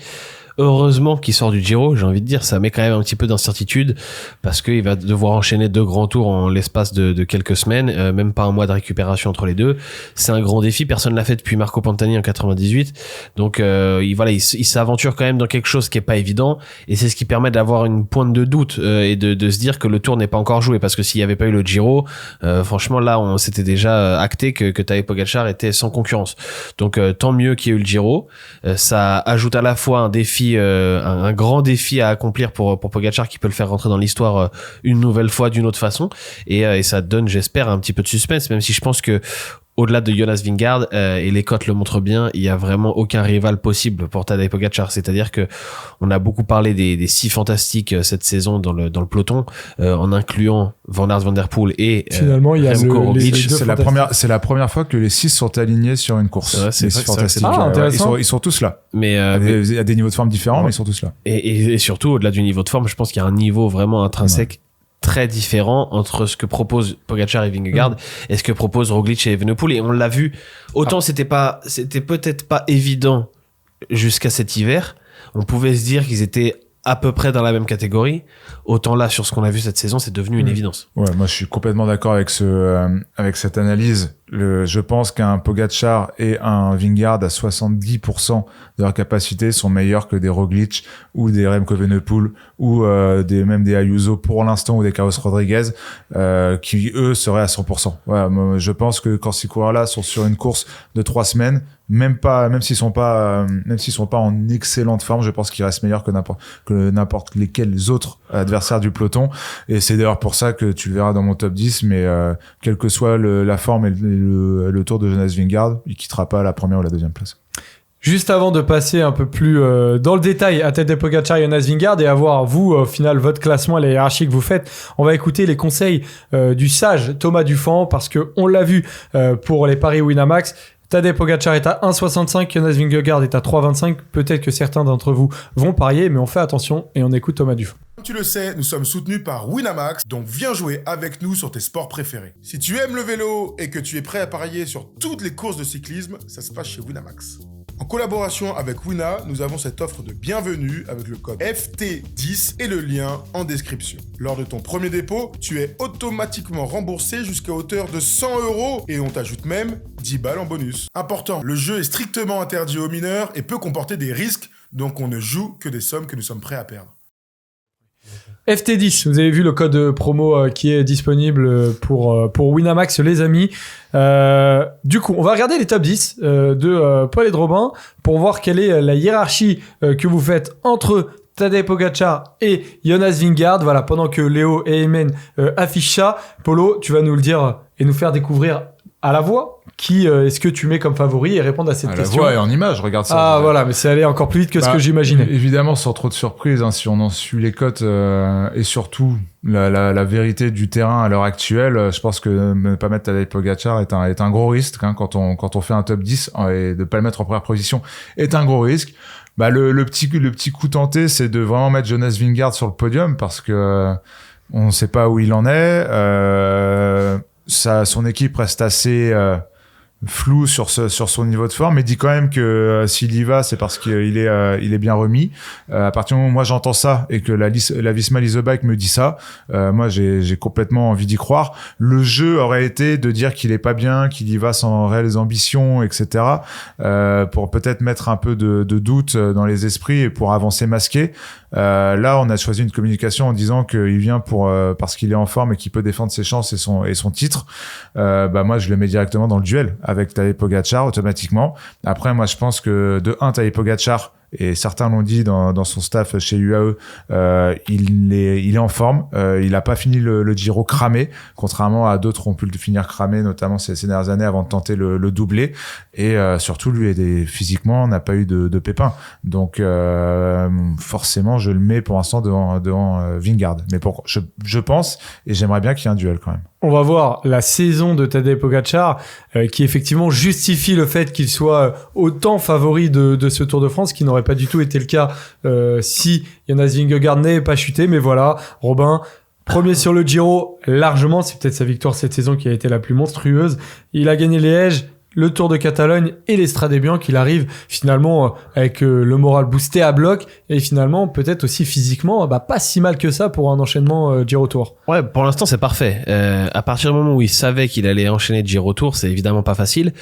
Heureusement qu'il sort du Giro, j'ai envie de dire, ça met quand même un petit peu d'incertitude parce qu'il va devoir enchaîner 2 grands tours en l'espace de quelques semaines, même pas un mois de récupération entre les deux. C'est un grand défi, personne l'a fait depuis Marco Pantani en 98. Donc il s'aventure quand même dans quelque chose qui est pas évident et c'est ce qui permet d'avoir une pointe de doute et de se dire que le tour n'est pas encore joué parce que s'il y avait pas eu le Giro, franchement là on s'était déjà acté que Tadej Pogacar était sans concurrence. Donc tant mieux qu'il y ait eu le Giro, ça ajoute à la fois un défi un grand défi à accomplir pour Pogacar qui peut le faire rentrer dans l'histoire une nouvelle fois d'une autre façon et ça donne j'espère un petit peu de suspense même si je pense que au-delà de Jonas Vingegaard et les cotes le montrent bien, il y a vraiment aucun rival possible pour Tadej Pogacar. C'est-à-dire que on a beaucoup parlé des 6 fantastiques cette saison dans le peloton, en incluant Van Aert, Van der Poel et finalement il y a Roglic. C'est la première fois que les 6 sont alignés sur une course. C'est fantastique. Intéressant. Ils sont tous là. Mais à des niveaux de forme différents, mais ils sont tous là. Et surtout au-delà du niveau de forme, je pense qu'il y a un niveau vraiment intrinsèque. Très différent entre ce que propose Pogacar et Vingegaard et ce que propose Roglic et Evenepoel et on l'a vu autant c'était peut-être pas évident jusqu'à cet hiver, on pouvait se dire qu'ils étaient à peu près dans la même catégorie, autant là sur ce qu'on a vu cette saison c'est devenu une évidence. Ouais, moi je suis complètement d'accord avec cette analyse. Je pense qu'un Pogacar et un Vingegaard à 70% de leur capacité sont meilleurs que des Roglic ou des Remco Evenepoel ou même des Ayuso pour l'instant ou des Carlos Rodriguez qui eux seraient à 100%. Voilà, moi, je pense que quand ces coureurs-là sont sur une course de 3 semaines, même s'ils sont pas en excellente forme, je pense qu'ils restent meilleurs que n'importe lesquels autres adversaires du peloton et c'est d'ailleurs pour ça que tu le verras dans mon top 10 mais quelle que soit la forme et le tour de Jonas Vingegaard, il quittera pas la première ou la deuxième place. Juste avant de passer un peu plus dans le détail à Tadej Pogacar et Jonas Vingegaard et avoir vous au final votre classement et la hiérarchie que vous faites, on va écouter les conseils du sage Thomas Dufan parce que on l'a vu pour les paris Winamax. Tadej Pogacar est à 1,65, Jonas Vingegaard est à 3,25. Peut-être que certains d'entre vous vont parier, mais on fait attention et on écoute Thomas Dufan. Comme tu le sais, nous sommes soutenus par Winamax, donc viens jouer avec nous sur tes sports préférés. Si tu aimes le vélo et que tu es prêt à parier sur toutes les courses de cyclisme, ça se passe chez Winamax. En collaboration avec Wina, nous avons cette offre de bienvenue avec le code FT10 et le lien en description. Lors de ton premier dépôt, tu es automatiquement remboursé jusqu'à hauteur de 100 € et on t'ajoute même 10 balles en bonus. Important, le jeu est strictement interdit aux mineurs et peut comporter des risques, donc on ne joue que des sommes que nous sommes prêts à perdre. FT10, vous avez vu le code promo qui est disponible pour Winamax les amis. Du coup, on va regarder les top 10 de Paul et de Robin pour voir quelle est la hiérarchie que vous faites entre Tadej Pogacar et Jonas Vingegaard. Voilà, pendant que Léo et Emen affichent ça, Polo, tu vas nous le dire et nous faire découvrir à la voix qui est-ce que tu mets comme favori et répondre à cette question. À la voix et en image, regarde ça. Ah voilà, mais c'est allé encore plus vite que ce que j'imaginais. Évidemment, sans trop de surprise, si on en suit les cotes et surtout la vérité du terrain à l'heure actuelle, je pense que ne pas mettre Tadej Pogacar est un gros risque quand on fait un top 10 et de pas le mettre en première position est un gros risque. Le petit coup tenté, c'est de vraiment mettre Jonas Vingegaard sur le podium parce que on ne sait pas où il en est. Son équipe reste assez flou sur son niveau de forme, mais dit quand même que s'il y va, c'est parce qu'il est bien remis. À partir du moment où moi j'entends ça et que la Visma Lease a Bike me dit ça, moi j'ai complètement envie d'y croire. Le jeu aurait été de dire qu'il est pas bien, qu'il y va sans réelles ambitions, etc. Pour peut-être mettre un peu de doute dans les esprits et pour avancer masqué. Là, on a choisi une communication en disant qu'il vient parce qu'il est en forme et qu'il peut défendre ses chances et son titre. Moi, je le mets directement dans le duel avec Tadej Pogačar automatiquement. Après, moi, je pense que de 1, Tadej Pogačar, et certains l'ont dit dans son staff chez UAE, il est en forme. Il a pas fini le Giro cramé, contrairement à d'autres qui ont pu le finir cramé, notamment ces dernières années avant de tenter le doublé. Et surtout, lui, physiquement, n'a pas eu de pépins. Donc, forcément, je le mets pour l'instant devant Vingegaard. Mais je pense, et j'aimerais bien qu'il y ait un duel quand même. On va voir la saison de Tadej Pogačar qui effectivement justifie le fait qu'il soit autant favori de ce Tour de France, qui n'aurait pas du tout été le cas si Jonas Vingegaard n'avait pas chuté. Mais voilà, Robin, premier sur le Giro, largement, c'est peut-être sa victoire cette saison qui a été la plus monstrueuse. Il a gagné Liège, le Tour de Catalogne et l'Estrade Bianche, qu'il arrive finalement avec le moral boosté à bloc et finalement peut-être aussi physiquement pas si mal que ça pour un enchaînement Giro Tour. Ouais, pour l'instant c'est parfait. À partir du moment où il savait qu'il allait enchaîner Giro Tour, c'est évidemment pas facile,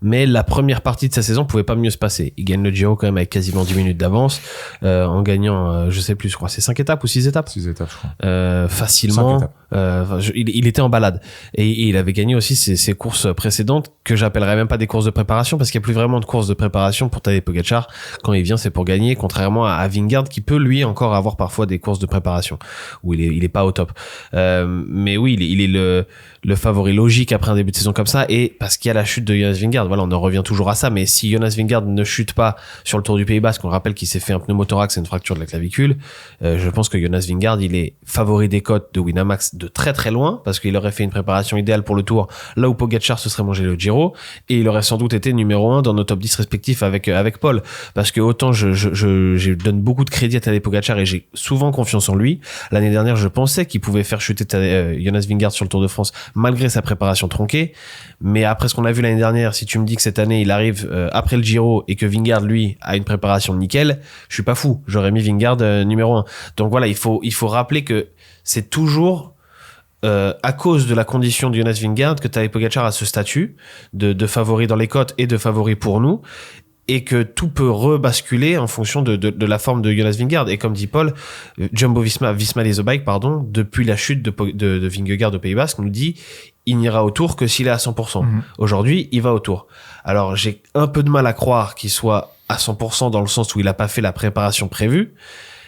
mais la première partie de sa saison pouvait pas mieux se passer. Il gagne le Giro quand même avec quasiment 10 minutes d'avance, en gagnant je sais plus, je crois c'est 5 étapes ou 6 étapes. 6 étapes, je crois. Facilement. Il était en balade et il avait gagné aussi ses courses précédentes que j'appellerais même pas des courses de préparation, parce qu'il n'y a plus vraiment de courses de préparation pour Tadej Pogačar. Quand il vient, c'est pour gagner, contrairement à Vingegaard qui peut lui encore avoir parfois des courses de préparation où il est pas au top. Mais oui, il est le favori logique après un début de saison comme ça, et parce qu'il y a la chute de Jonas Vingegaard. Voilà, on en revient toujours à ça, mais si Jonas Vingegaard ne chute pas sur le Tour du Pays Basque, on rappelle qu'il s'est fait un pneumothorax et une fracture de la clavicule, je pense que Jonas Vingegaard, il est favori des cotes de Winamax de très très loin, parce qu'il aurait fait une préparation idéale pour le Tour, là où Pogačar se serait mangé le Giro, et il aurait sans doute été numéro 1 dans nos top 10 respectifs avec Paul, parce que autant je donne beaucoup de crédit à Tadej Pogačar et j'ai souvent confiance en lui. L'année dernière, je pensais qu'il pouvait faire chuter Jonas Vingegaard sur le Tour de France malgré sa préparation tronquée, mais après ce qu'on a vu l'année dernière, si tu me dis que cette année il arrive après le Giro et que Vingegaard lui a une préparation nickel, je suis pas fou, j'aurais mis Vingegaard numéro 1. Donc voilà, il faut rappeler que c'est toujours à cause de la condition de Jonas Vingegaard que Tadej Pogačar a ce statut de favori dans les cotes et de favori pour nous, et que tout peut rebasculer en fonction de la forme de Jonas Vingegaard. Et comme dit Paul, Visma Lease a Bike, depuis la chute de Vingegaard au Pays Basque, nous dit il n'ira au Tour que s'il est à 100%. Aujourd'hui, il va au Tour. Alors, j'ai un peu de mal à croire qu'il soit à 100% dans le sens où il n'a pas fait la préparation prévue,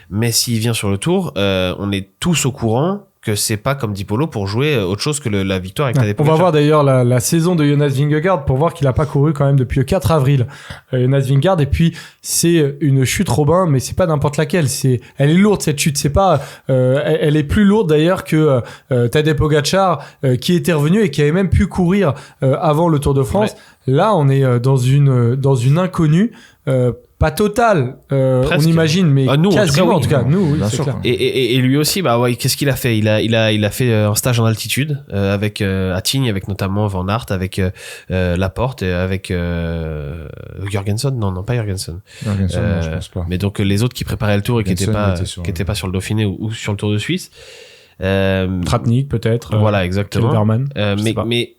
mais s'il vient sur le Tour, on est tous au courant que c'est pas, comme dit Polo, pour jouer autre chose que la victoire avec Tadej Pogačar. On va voir d'ailleurs la saison de Jonas Vingegaard pour voir qu'il a pas couru quand même depuis le 4 avril. Jonas Vingegaard, et puis c'est une chute, Robin, mais c'est pas n'importe laquelle. Elle est lourde cette chute. C'est pas, elle est plus lourde d'ailleurs que Tadej Pogačar qui était revenu et qui avait même pu courir avant le Tour de France. Ouais. Là, on est dans une inconnue. Pas total, on imagine, mais nous, quasiment, en tout cas, nous, oui, bien c'est sûr. clair. Et lui aussi, qu'est-ce qu'il a fait? Il a fait un stage en altitude avec à Tignes, avec notamment Van Aert, avec Laporte, et avec Jorgensen. Non, pas Jorgensen. Non, je pense pas. Mais donc les autres qui préparaient le Tour et qui étaient pas sur le Dauphiné ou sur le Tour de Suisse. Tratnik peut-être. Voilà, exactement. Kelderman, mais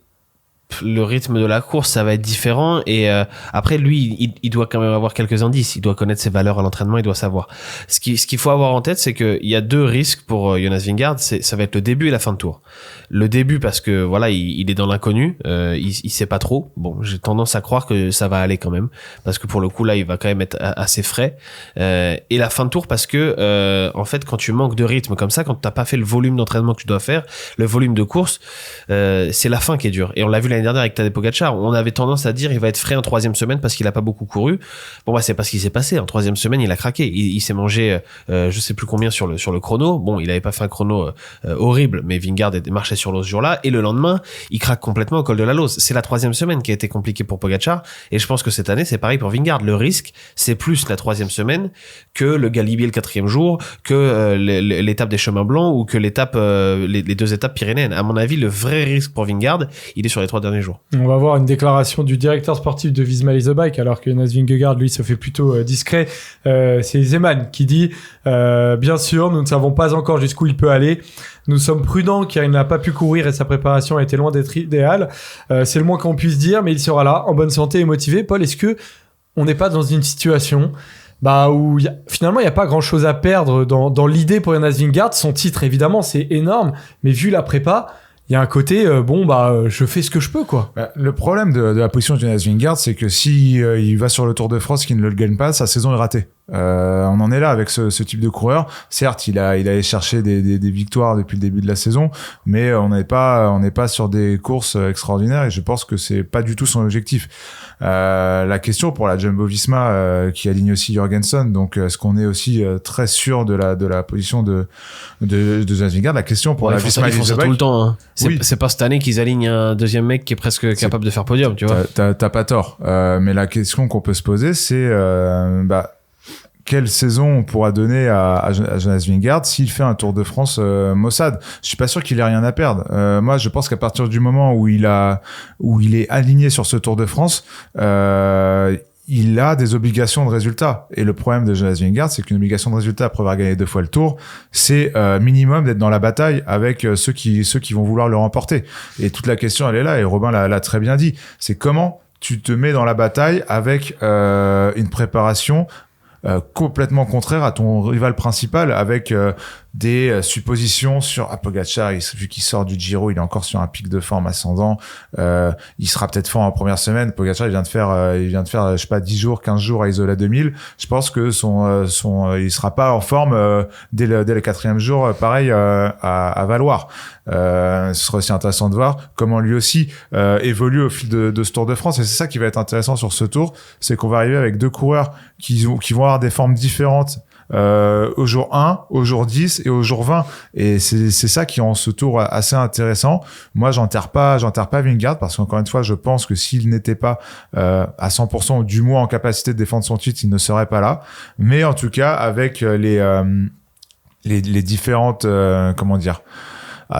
le rythme de la course, ça va être différent, et après lui il doit quand même avoir quelques indices, il doit connaître ses valeurs à l'entraînement, il doit savoir. Ce qu'il faut avoir en tête, c'est qu'il y a deux risques pour Jonas Vingegaard, ça va être le début et la fin de Tour. Le début parce que voilà, il est dans l'inconnu, il sait pas trop. Bon, j'ai tendance à croire que ça va aller quand même, parce que pour le coup là il va quand même être assez frais, et la fin de Tour parce que en fait quand tu manques de rythme comme ça, quand t'as pas fait le volume d'entraînement que tu dois faire, le volume de course, c'est la fin qui est dure, et on l'a vu l'année dernière avec Tadej Pogačar, on avait tendance à dire il va être frais en troisième semaine parce qu'il a pas beaucoup couru. Bon c'est pas ce qui s'est passé. En troisième semaine il a craqué, il s'est mangé je sais plus combien sur le chrono. Bon, il avait pas fait un chrono horrible, mais Vingegaard marchait sur l'eau ce jour-là, et le lendemain il craque complètement au col de la Lose. C'est la troisième semaine qui a été compliquée pour Pogačar, et je pense que cette année c'est pareil pour Vingegaard. Le risque c'est plus la troisième semaine que le Galibier le quatrième jour, que l'étape des chemins blancs, ou que l'étape les deux étapes pyrénéennes. À mon avis, le vrai risque pour Vingegaard, il est sur les 3 derniers derniers jours. On va voir une déclaration du directeur sportif de Visma Lease a Bike, alors que Jonas Vingegaard, lui, se fait plutôt discret. C'est Zeman qui dit bien sûr, nous ne savons pas encore jusqu'où il peut aller. Nous sommes prudents car il n'a pas pu courir et sa préparation a été loin d'être idéale. C'est le moins qu'on puisse dire, mais il sera là, en bonne santé et motivé. Paul, est-ce que on n'est pas dans une situation où finalement il n'y a pas grand chose à perdre dans l'idée pour Jonas Vingegaard? Son titre, évidemment, c'est énorme, mais vu la prépa, il y a un côté je fais ce que je peux, quoi. Le problème de la position de Jonas Vingegaard, c'est que si il va sur le Tour de France qui ne le gagne pas, sa saison est ratée. On en est là avec ce type de coureur. Certes, il allait chercher des victoires depuis le début de la saison, mais on n'est pas sur des courses extraordinaires et je pense que c'est pas du tout son objectif. La question pour la Jumbo-Visma qui aligne aussi Jorgensen, donc est-ce qu'on est aussi très sûr de la position de Jonas Vingegaard? La question pour la Visma ils font ça tout le temps, hein. C'est pas cette année qu'ils alignent un deuxième mec qui est presque capable de faire podium, tu vois. T'as pas tort. Mais la question qu'on peut se poser, c'est quelle saison on pourra donner à Jonas Vingegaard s'il fait un Tour de France maussade? Je suis pas sûr qu'il ait rien à perdre. Moi, je pense qu'à partir du moment où il est aligné sur ce Tour de France, il a des obligations de résultat. Et le problème de Jonas Vingegaard, c'est qu'une obligation de résultat après avoir gagné 2 fois le Tour, c'est minimum d'être dans la bataille avec ceux qui vont vouloir le remporter. Et toute la question, elle est là, et Robin l'a très bien dit. C'est comment tu te mets dans la bataille avec une préparation complètement contraire à ton rival principal, avec des suppositions sur Pogačar, vu qu'il sort du Giro, il est encore sur un pic de forme ascendant, il sera peut-être fort en première semaine. Pogačar, il vient de faire je sais pas 10 jours, 15 jours à Isola 2000. Je pense que il sera pas en forme dès le 4e jour, pareil à Valloire. Ce sera aussi intéressant de voir comment lui aussi évolue au fil de ce Tour de France, et c'est ça qui va être intéressant sur ce Tour, c'est qu'on va arriver avec 2 coureurs qui vont avoir des formes différentes au jour 1, au jour 10 et au jour 20, et c'est ça qui rend ce Tour assez intéressant. Moi, j'enterre pas Vingegaard, parce qu'encore une fois, je pense que s'il n'était pas à 100% ou du moins en capacité de défendre son titre, il ne serait pas là. Mais en tout cas, avec les différentes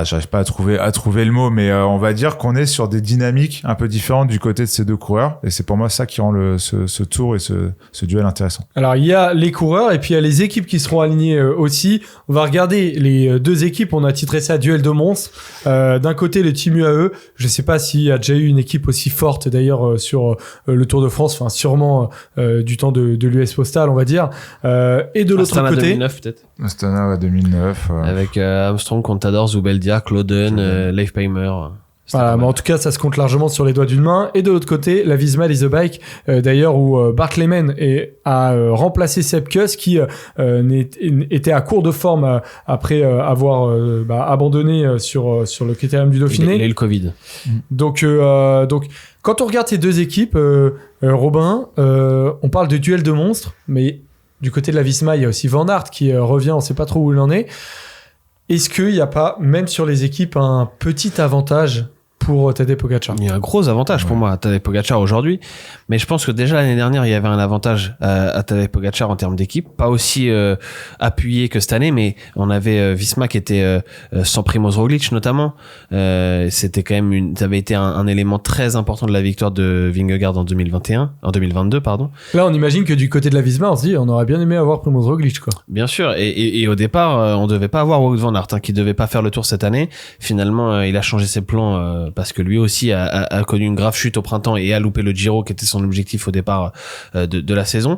j'arrive pas à trouver le mot, mais on va dire qu'on est sur des dynamiques un peu différentes du côté de ces 2 coureurs, et c'est pour moi ça qui rend ce Tour et ce duel intéressant. Alors il y a les coureurs et puis il y a les équipes qui seront alignées aussi. On va regarder les 2 équipes, on a titré ça duel de monstres. D'un côté le team UAE, je sais pas s'il y a déjà eu une équipe aussi forte d'ailleurs sur le Tour de France, enfin sûrement du temps de l'US Postal, on va dire. Et de l'autre Astana côté 2009 peut-être. Astana 2009 avec Armstrong, Contador, Zubeldia, Clauden, Leif Peimer. Voilà, mais en tout cas, ça se compte largement sur les doigts d'une main. Et de l'autre côté, la Visma Lease a Bike, d'ailleurs, où Bart Lehman a remplacé Sepp Kuss, qui était à court de forme après avoir abandonné sur le critérium du Dauphiné. Il a eu le Covid. Donc, quand on regarde ces 2 équipes, Robin, on parle de duel de monstres, mais du côté de la Visma, il y a aussi Van Aert qui revient, on ne sait pas trop où il en est. Est-ce qu'il n'y a pas, même sur les équipes, un petit avantage pour Tadej Pogačar? Il y a un gros avantage pour moi à Tadej Pogačar aujourd'hui, mais je pense que déjà l'année dernière il y avait un avantage à Tadej Pogačar en termes d'équipe, pas aussi appuyé que cette année, mais on avait Visma qui était sans Primož Roglič notamment. C'était quand même ça avait été un élément très important de la victoire de Vingegaard en 2022 pardon. Là on imagine que du côté de la Visma on se dit on aurait bien aimé avoir Primož Roglič, quoi. Bien sûr, et au départ on devait pas avoir Wout van Aert qui devait pas faire le Tour cette année. Finalement il a changé ses plans parce que lui aussi a connu une grave chute au printemps et a loupé le Giro qui était son objectif au départ de la saison.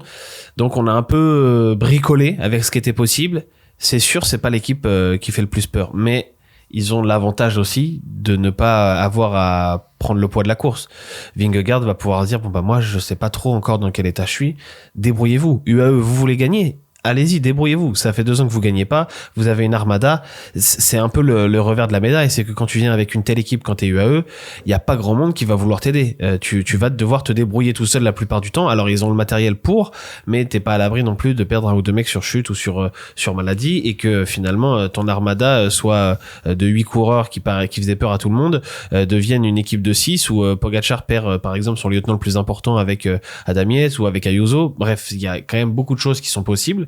Donc on a un peu bricolé avec ce qui était possible. C'est sûr, c'est pas l'équipe qui fait le plus peur, mais ils ont l'avantage aussi de ne pas avoir à prendre le poids de la course. Vingegaard va pouvoir dire moi je sais pas trop encore dans quel état je suis, débrouillez-vous. UAE, vous voulez gagner, allez-y, débrouillez-vous. Ça fait 2 ans que vous gagnez pas. Vous avez une armada. C'est un peu le revers de la médaille. C'est que quand tu viens avec une telle équipe, quand t'es UAE, il y a pas grand monde qui va vouloir t'aider. Tu vas devoir te débrouiller tout seul la plupart du temps. Alors, ils ont le matériel pour, mais t'es pas à l'abri non plus de perdre 1 ou 2 mecs sur chute ou sur maladie, et que finalement, ton armada soit de 8 coureurs qui faisaient peur à tout le monde, devienne une équipe de 6 où Pogačar perd, par exemple, son lieutenant le plus important avec Adam Yates ou avec Ayuso. Bref, il y a quand même beaucoup de choses qui sont possibles.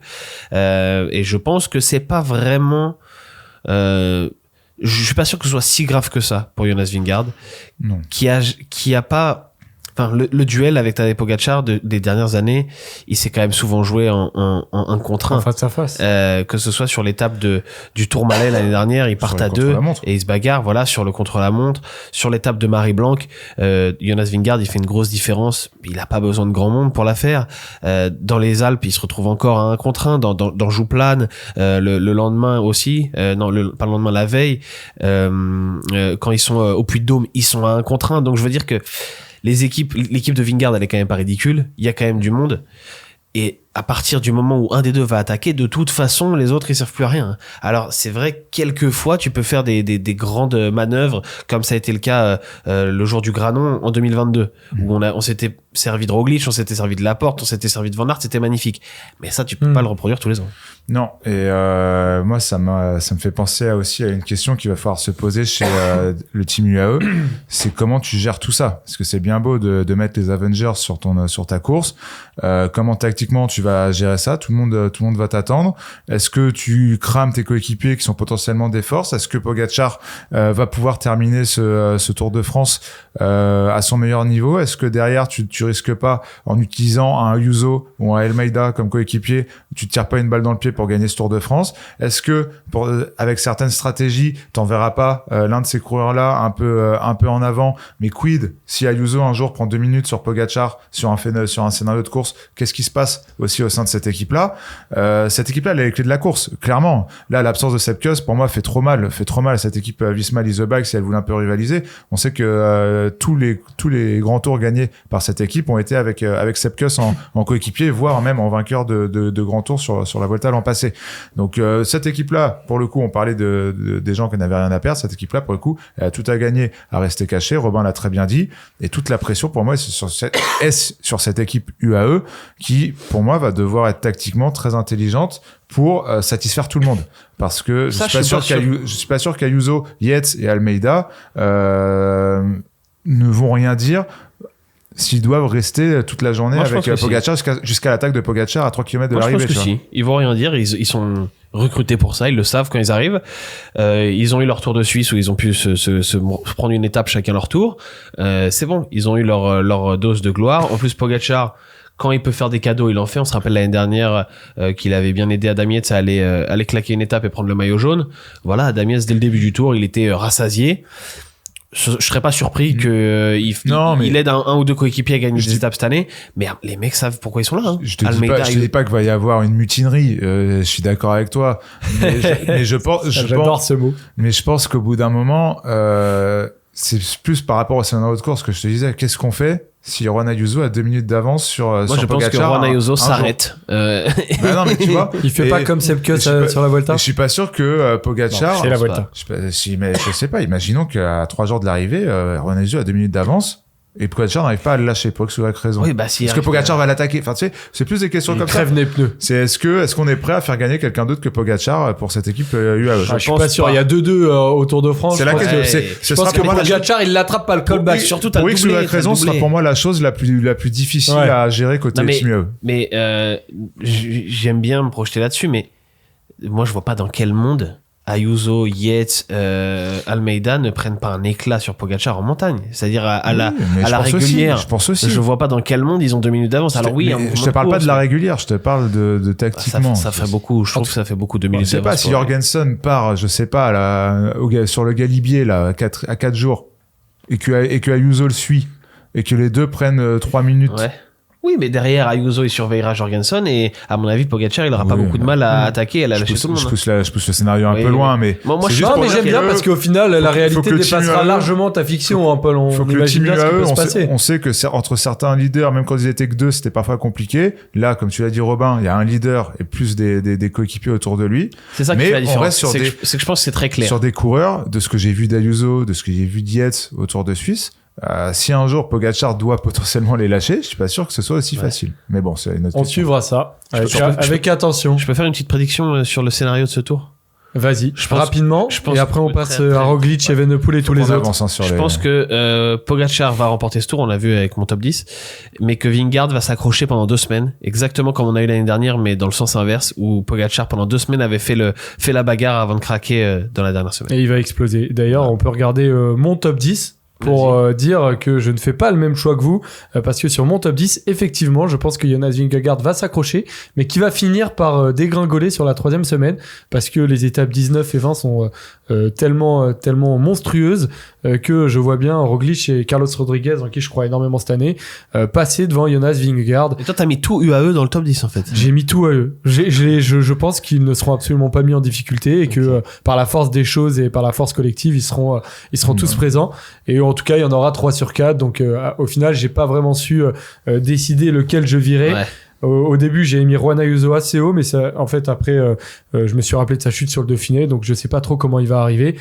Et je pense que c'est pas vraiment je suis pas sûr que ce soit si grave que ça pour Jonas Vingegaard, Non. qui a pas, enfin, le duel avec Tadej Pogačar des dernières années, il s'est quand même souvent joué en 1 contre 1. En face à face. Que ce soit sur l'étape du Tourmalet l'année dernière, ils partent à 2 et ils se bagarrent, voilà, sur le contre-la-montre. Sur l'étape de Marie-Blanc, Jonas Vingegaard, il fait une grosse différence. Il a pas besoin de grand monde pour la faire. Dans les Alpes, il se retrouve encore à 1 contre 1. Dans Jouplane, le lendemain aussi, pas le lendemain, la veille, quand ils sont au Puy-de-Dôme, ils sont à 1 contre 1. Donc je veux dire que l'équipe de Vingegaard, elle est quand même pas ridicule. Il y a quand même du monde. Et à partir du moment où un des deux va attaquer, de toute façon, les autres, ils servent plus à rien. Alors, c'est vrai, quelquefois, tu peux faire des grandes manœuvres, comme ça a été le cas le jour du Granon en 2022, où on s'était servi de Roglic, on s'était servi de Laporte, on s'était servi de Van Aert, c'était magnifique. Mais ça, tu peux pas le reproduire tous les ans. Non, et moi ça me fait penser aussi à une question qu'il va falloir se poser chez le team UAE, c'est comment tu gères tout ça, parce que c'est bien beau de mettre les Avengers sur ta course, comment tactiquement tu vas gérer ça, tout le monde va t'attendre, est-ce que tu crames tes coéquipiers qui sont potentiellement des forces, est-ce que Pogačar va pouvoir terminer ce Tour de France à son meilleur niveau, est-ce que derrière tu risques pas, en utilisant un Ayuso ou un Almeida comme coéquipier, tu te tires pas une balle dans le pied pour gagner ce Tour de France? Est-ce que avec certaines stratégies, t'enverras pas l'un de ces coureurs-là un peu en avant? Mais quid si Ayuso un jour prend 2 minutes sur Pogačar sur un scénario de course? Qu'est-ce qui se passe aussi au sein de cette équipe-là? Cette équipe-là, elle est les clés de la course, clairement. Là, l'absence de Sepp Kuss, pour moi, fait trop mal à cette équipe Visma Lease the Bike si elle voulait un peu rivaliser. On sait que tous les grands tours gagnés par cette équipe ont été avec Sepp Kuss en coéquipier, voire même en vainqueur de grands tours sur la Vuelta l'an passé. Donc cette équipe-là, pour le coup, on parlait des gens qui n'avaient rien à perdre. Cette équipe-là, pour le coup, elle a tout à gagner à rester cachée. Robin l'a très bien dit. Et toute la pression, pour moi, est sur cette équipe UAE qui, pour moi, va devoir être tactiquement très intelligente pour satisfaire tout le monde. Parce que je suis pas sûr qu'Ayuso, Yates et Almeida ne vont rien dire s'ils doivent rester toute la journée avec Pogačar jusqu'à l'attaque de Pogačar à 3 km de l'arrivée. Je pense que si. Ils vont rien dire. Ils sont recrutés pour ça. Ils le savent quand ils arrivent. Ils ont eu leur tour de Suisse où ils ont pu se prendre une étape chacun leur tour. C'est bon. Ils ont eu leur dose de gloire. En plus, Pogačar, quand il peut faire des cadeaux, il en fait. On se rappelle l'année dernière qu'il avait bien aidé Adam Yates à aller claquer une étape et prendre le maillot jaune. Voilà, Adam Yates, dès le début du tour, il était rassasié. Je serais pas surpris que il aide un ou deux coéquipiers à gagner des étapes cette année, mais les mecs savent pourquoi ils sont là. Hein. Je te dis pas qu'il va y avoir une mutinerie. Je suis d'accord avec toi, mais je pense. J'adore ce mot. Mais je pense qu'au bout d'un moment, c'est plus par rapport au scénario de course que je te disais. Qu'est-ce qu'on fait si Juan Ayuso a 2 minutes d'avance sur Moi, je pense que Pogačar, Juan Ayuso s'arrête. Bah non, mais tu vois. Il fait pas comme Sepp Kuss sur la Vuelta. Je suis pas sûr que Pogačar. C'est la Vuelta. Mais je sais pas. Imaginons qu'à 3 jours de l'arrivée, Juan Ayuso a 2 minutes d'avance. Et Pogačar n'arrive pas à le lâcher pour X ou Y raison. Oui, bah, si est-ce que Pogačar va l'attaquer? Enfin, tu sais, c'est plus des questions comme ça. Crève les pneus. C'est est-ce qu'on est prêt à faire gagner quelqu'un d'autre que Pogačar pour cette équipe UAE? Je suis pas sûr. Il y a 2-2 au Tour de France. C'est la question. Je pense que Pogačar, il l'attrape pas le callback. Surtout, pour X ou Y raison, ce sera pour moi la chose la plus difficile à gérer côté team UAE. Mais j'aime bien me projeter là-dessus, mais moi, je vois pas dans quel monde Ayuso, Yates, Almeida ne prennent pas un éclat sur Pogačar en montagne. C'est-à-dire à la régulière. Je pense aussi. Je vois pas dans quel monde ils ont 2 minutes d'avance. Alors oui, je te parle pas de la régulière, je te parle de tactiquement. Ça fait beaucoup. Je trouve que ça fait beaucoup 2 minutes d'avance. Je sais pas si Jorgensen part, je sais pas, là, sur le Galibier, là, à 4 jours, et que Ayuso le suit, et que les deux prennent 3 minutes. Ouais. Oui, mais derrière, Ayuso, il surveillera Jorgensen et, à mon avis, Pogačar, il aura pas beaucoup de mal à attaquer et à lâcher tout le monde. Je pousse le scénario un peu loin, mais. Moi, j'aime bien parce qu'au final, la réalité dépassera largement ta fiction, un peu. Faut que le team UAE, on sait que entre certains leaders, même quand ils étaient que 2, c'était parfois compliqué. Là, comme tu l'as dit, Robin, il y a un leader et plus des coéquipiers autour de lui. C'est ça qui fait la différence. C'est que je pense que c'est très clair. Sur des coureurs, de ce que j'ai vu d'Ayuso, de ce que j'ai vu d'Yates au Tour de Suisse, si un jour Pogačar doit potentiellement les lâcher, je suis pas sûr que ce soit aussi facile. Mais bon, c'est une autre question. On suivra ça avec attention. Je peux faire une petite prédiction sur le scénario de ce tour? Vas-y, Je pense- rapidement, je pense et après on que passe très, à Roglic, Evenepoel et tous les On autres. avance, hein, sur Je les- pense que Pogacar va remporter ce tour, on l'a vu avec mon top 10, mais que Vingegaard va s'accrocher pendant 2 semaines, exactement comme on a eu l'année dernière, mais dans le sens inverse, où Pogacar pendant 2 semaines avait fait la bagarre avant de craquer dans la dernière semaine. Et il va exploser. D'ailleurs, on peut regarder mon top 10 pour dire que je ne fais pas le même choix que vous, parce que sur mon top 10, effectivement, je pense que Jonas Vingegaard va s'accrocher, mais qui va finir par dégringoler sur la 3e semaine, parce que les étapes 19 et 20 sont tellement monstrueuses que je vois bien Roglic et Carlos Rodriguez, en qui je crois énormément cette année, passer devant Jonas Vingegaard. Et toi, t'as mis tout UAE dans le top 10 en fait. J'ai mis tout à eux. Je pense qu'ils ne seront absolument pas mis en difficulté et que par la force des choses et par la force collective, ils seront tous présents. Et en tout cas, il y en aura 3 sur 4. Donc au final, j'ai pas vraiment su décider lequel je virais. Ouais. Au début, j'ai mis Juan Ayuso assez haut, mais ça, en fait, après, je me suis rappelé de sa chute sur le Dauphiné, donc je sais pas trop comment il va arriver.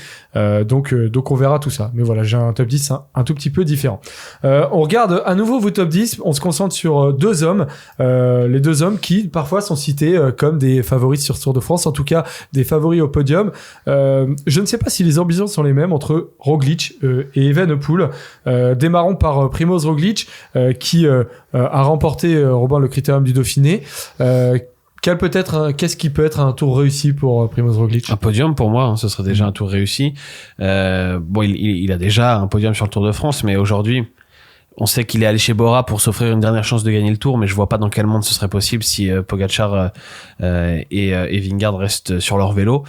Donc on verra tout ça. Mais voilà, j'ai un top 10 un tout petit peu différent. On regarde à nouveau vos top 10. On se concentre sur 2 hommes. Les 2 hommes qui, parfois, sont cités comme des favoris sur ce Tour de France. En tout cas, des favoris au podium. Je ne sais pas si les ambitions sont les mêmes entre Roglic et Evenepoel. Démarrons par Primoz Roglic, qui a remporté, Robin, le Critérium du Dauphiné. Qu'est-ce qui peut être un tour réussi pour Primoz Roglic? Un podium pour moi, hein, ce serait déjà un tour réussi. Bon, il a déjà un podium sur le Tour de France, mais aujourd'hui, on sait qu'il est allé chez Bora pour s'offrir une dernière chance de gagner le Tour, mais je vois pas dans quel monde ce serait possible si Pogacar et Vingegaard restent sur leur vélo.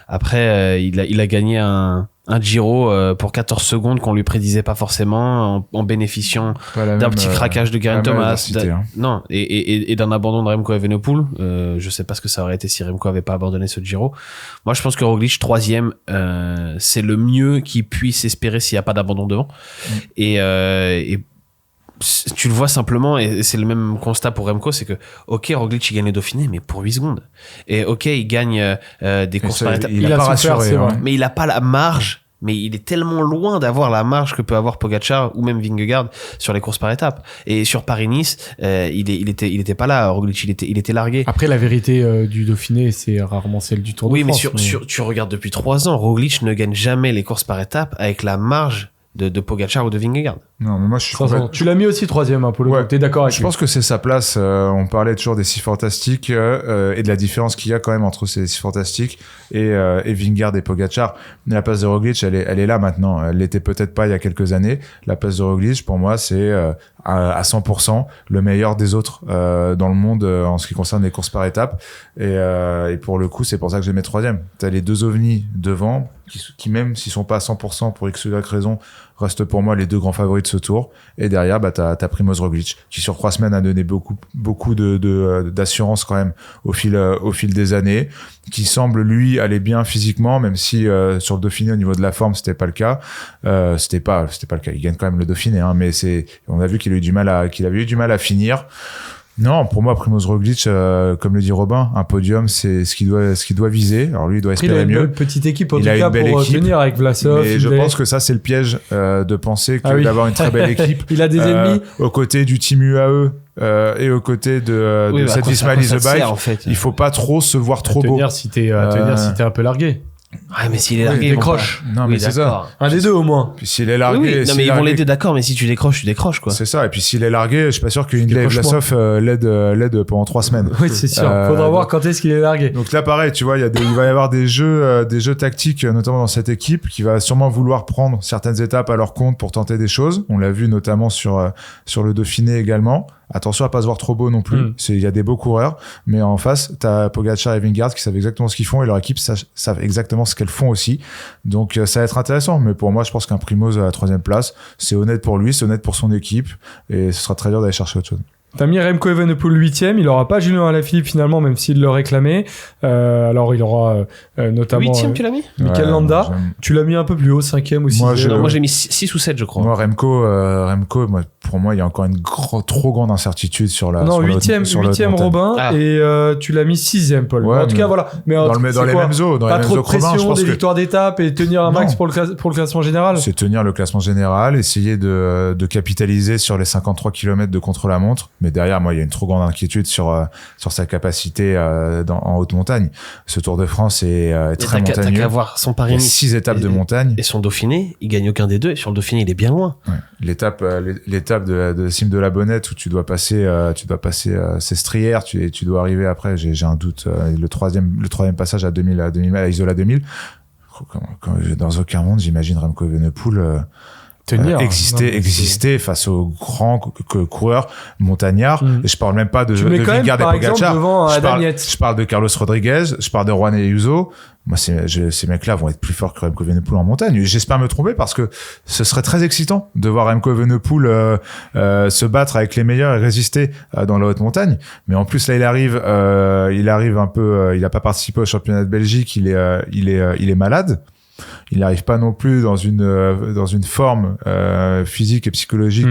Après, il a gagné un Giro pour 14 secondes qu'on lui prédisait pas forcément en bénéficiant Pas la d'un même, petit craquage de Geraint la même Thomas, adversité, hein. non, et d'un abandon de Remco Evenepoel. Je sais pas ce que ça aurait été si Remco avait pas abandonné ce Giro. Moi, je pense que Roglic 3e, c'est le mieux qu'il puisse espérer s'il y a pas d'abandon devant. Et tu le vois simplement, et c'est le même constat pour Remco, c'est que ok, Roglic il gagne le Dauphiné, mais pour 8 secondes. Et ok, il gagne des courses par étapes, Il a pas souffert, rassuré, c'est vrai. hein. mais il a pas la marge. Mais il est tellement loin d'avoir la marge que peut avoir Pogacar ou même Vingegaard sur les courses par étapes. Et sur Paris-Nice, il était pas là. Roglic, il était largué. Après, la vérité du Dauphiné, c'est rarement celle du Tour de Oui, mais France. tu regardes depuis 3 ans, Roglic ne gagne jamais les courses par étapes avec la marge de Pogacar ou de Vingegaard. Non, mais moi, je suis Tu l'as mis aussi 3e, hein, Polo. Ouais. Donc t'es d'accord avec Je lui. pense que c'est sa place. On parlait toujours des 6 fantastiques et de la différence qu'il y a quand même entre ces 6 fantastiques et Vingegaard et Pogacar. La place de Roglic, elle est là maintenant. Elle l'était peut-être pas il y a quelques années. La place de Roglic, pour moi, c'est à 100% le meilleur des autres dans le monde en ce qui concerne les courses par étapes. Et pour le coup, c'est pour ça que je les mets 3e. T'as les 2 ovnis devant qui même s'ils sont pas à 100% pour X ou Y raison, restent pour moi les 2 grands favoris de ce tour. Et derrière, bah, t'as Primoz Roglic, qui sur 3 semaines a donné beaucoup d'assurance quand même au fil des années, qui semble lui aller bien physiquement, même si sur le Dauphiné au niveau de la forme c'était pas le cas. C'était pas le cas. Il gagne quand même le Dauphiné, hein, mais on a vu qu'il avait eu du mal à finir. Non, pour moi, Primoz Roglic, comme le dit Robin, un podium, c'est ce qu'il doit viser. Alors lui, il doit Après, il a espérer une mieux. bonne petite équipe, en Il tout a une cas, belle pour équipe, tenir avec Vlasov. Mais je pense que ça, c'est le piège de penser que d'avoir une très belle équipe. Il a des ennemis. Aux côtés du team UAE et aux côtés de Oui, cette à quoi Visma ça Lease te sert, Bike, en fait. il faut pas trop se voir trop beau. tenir si t'es un peu largué. Ouais, mais s'il est largué, ils vont décroche. pas. Non, mais Oui, c'est ça. d'accord. Un des deux au moins. Puis s'il est largué, Oui, oui. Non, mais ils vont l'aider, d'accord, mais si tu décroches, quoi. C'est ça. Et puis s'il est largué, je suis pas sûr que Hindley et décroche-moi. Vlasov l'aide pendant 3 semaines. Oui, c'est sûr. Faudra voir quand est-ce qu'il est largué. Donc là, pareil, tu vois, il va y avoir des jeux tactiques, notamment dans cette équipe, qui va sûrement vouloir prendre certaines étapes à leur compte pour tenter des choses. On l'a vu notamment sur le Dauphiné également. Attention à pas se voir trop beau non plus. Il y a des beaux coureurs, mais en face, t'as Pogacar et Vingegaard qui savent exactement ce qu'ils font et leur équipe savent exactement ce qu'elles font aussi. Donc ça va être intéressant. Mais pour moi, je pense qu'un Primoz à la 3e place, c'est honnête pour lui, c'est honnête pour son équipe, et ce sera très dur d'aller chercher autre chose. T'as mis Remco Evenepoel 8e, il aura pas Julien Alaphilippe finalement, même s'il le réclamait. Alors il aura notamment 8e, tu l'as mis? Mikel Ouais, Landa. j'aime. Tu l'as mis un peu plus haut, 5e ou 6e. Moi, Moi, j'ai mis 6 ou 7, je crois. Moi, Remco, pour moi, il y a encore une trop grande incertitude sur la. Non, sur la haute- 8e, sur la haute 8e montagne. Robin, Ah. et tu l'as mis 6e Paul. Ouais, en tout mais cas, voilà. Mais Dans c'est les quoi mêmes eaux, dans Pas les trop mêmes de eaux que Robin, je pression, pense des que victoires d'étape et tenir un max Non. pour le classement général. c'est tenir le classement général, essayer de capitaliser sur les 53 km de contre-la-montre Mais derrière, moi, il y a une trop grande inquiétude sur sa capacité en haute montagne. Ce Tour de France est très montagneux. T'as qu'à voir son Il y a Paris-Nice 6 étapes de montagne. et son Dauphiné, il gagne aucun des deux. Et sur le Dauphiné, il est bien loin. Ouais. L'étape de Cime de la Bonnette où tu dois passer Sestrières, tu dois arriver après. J'ai un doute. Le troisième passage à 2000 à Isola 2000. Dans aucun monde, j'imagine Remco Evenepoel exister face aux grands coureurs montagnards. Et je parle même pas de Vingegaard et Pogacar. Je parle de Carlos Rodriguez, je parle de Juan Ayuso. Moi, ces mecs-là vont être plus forts que Remco Evenepoel en montagne. J'espère me tromper parce que ce serait très excitant de voir Remco Evenepoel se battre avec les meilleurs et résister dans la haute montagne. Mais en plus, là, il arrive un peu. Il a pas participé au championnat de Belgique. Il est malade. Il n'arrive pas non plus dans une forme physique et psychologique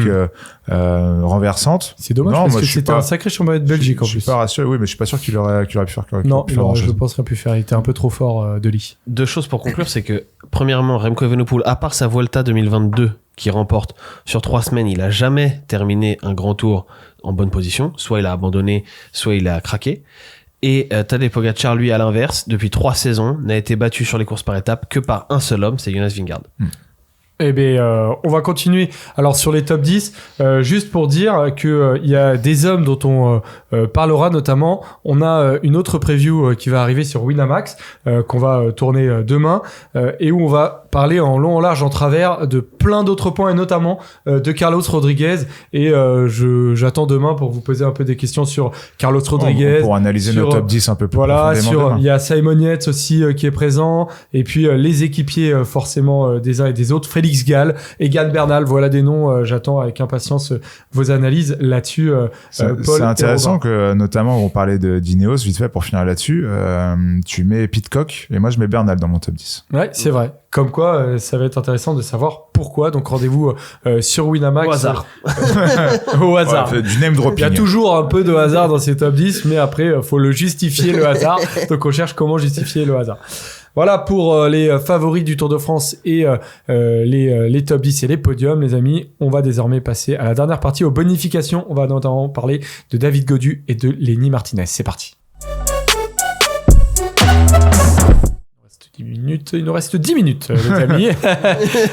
renversante. C'est dommage parce que c'était un sacré championnat de Belgique en plus. Je suis pas rassuré, oui, mais je suis pas sûr qu'il aurait pu faire quelque chose. Non, je pense qu'il aurait pu faire. Il était un peu trop fort de lit. 2 choses pour conclure, c'est que premièrement, Remco Evenepoel, à part sa Vuelta 2022 qui remporte sur 3 semaines, il a jamais terminé un grand tour en bonne position. Soit il a abandonné, soit il a craqué. Et Tadej Pogacar, lui, à l'inverse, depuis 3 saisons, n'a été battu sur les courses par étapes que par un seul homme, c'est Jonas Vingegaard. Eh bien, on va continuer. Alors, sur les top 10, juste pour dire que il y a des hommes dont on parlera notamment. On a une autre preview qui va arriver sur Winamax, qu'on va tourner demain, et où on va parler en long, en large, en travers de plein d'autres points, et notamment de Carlos Rodriguez. Et j'attends demain pour vous poser un peu des questions sur Carlos Rodriguez. Pour analyser nos top 10 un peu plus profondément. Il y a Simon Yates aussi qui est présent, et puis les équipiers forcément des uns et des autres. Félix Gall, Egan Bernal, voilà des noms. J'attends avec impatience vos analyses là-dessus. C'est intéressant que, notamment, on parlait d'Ineos, vite fait pour finir là-dessus. Tu mets Pidcock et moi je mets Bernal dans mon top 10. Ouais, c'est vrai. Comme quoi, ça va être intéressant de savoir pourquoi. Donc rendez-vous sur Winamax. Au hasard. Au hasard. Ouais, du name dropping. Il y a toujours un peu de hasard dans ces top 10, mais après, faut le justifier le hasard. Donc on cherche comment justifier le hasard. Voilà pour les favoris du Tour de France et les top 10 et les podiums, les amis. On va désormais passer à la dernière partie, aux bonifications. On va notamment parler de David Gaudu et de Lenny Martinez. C'est parti. Il nous reste 10 minutes, les amis.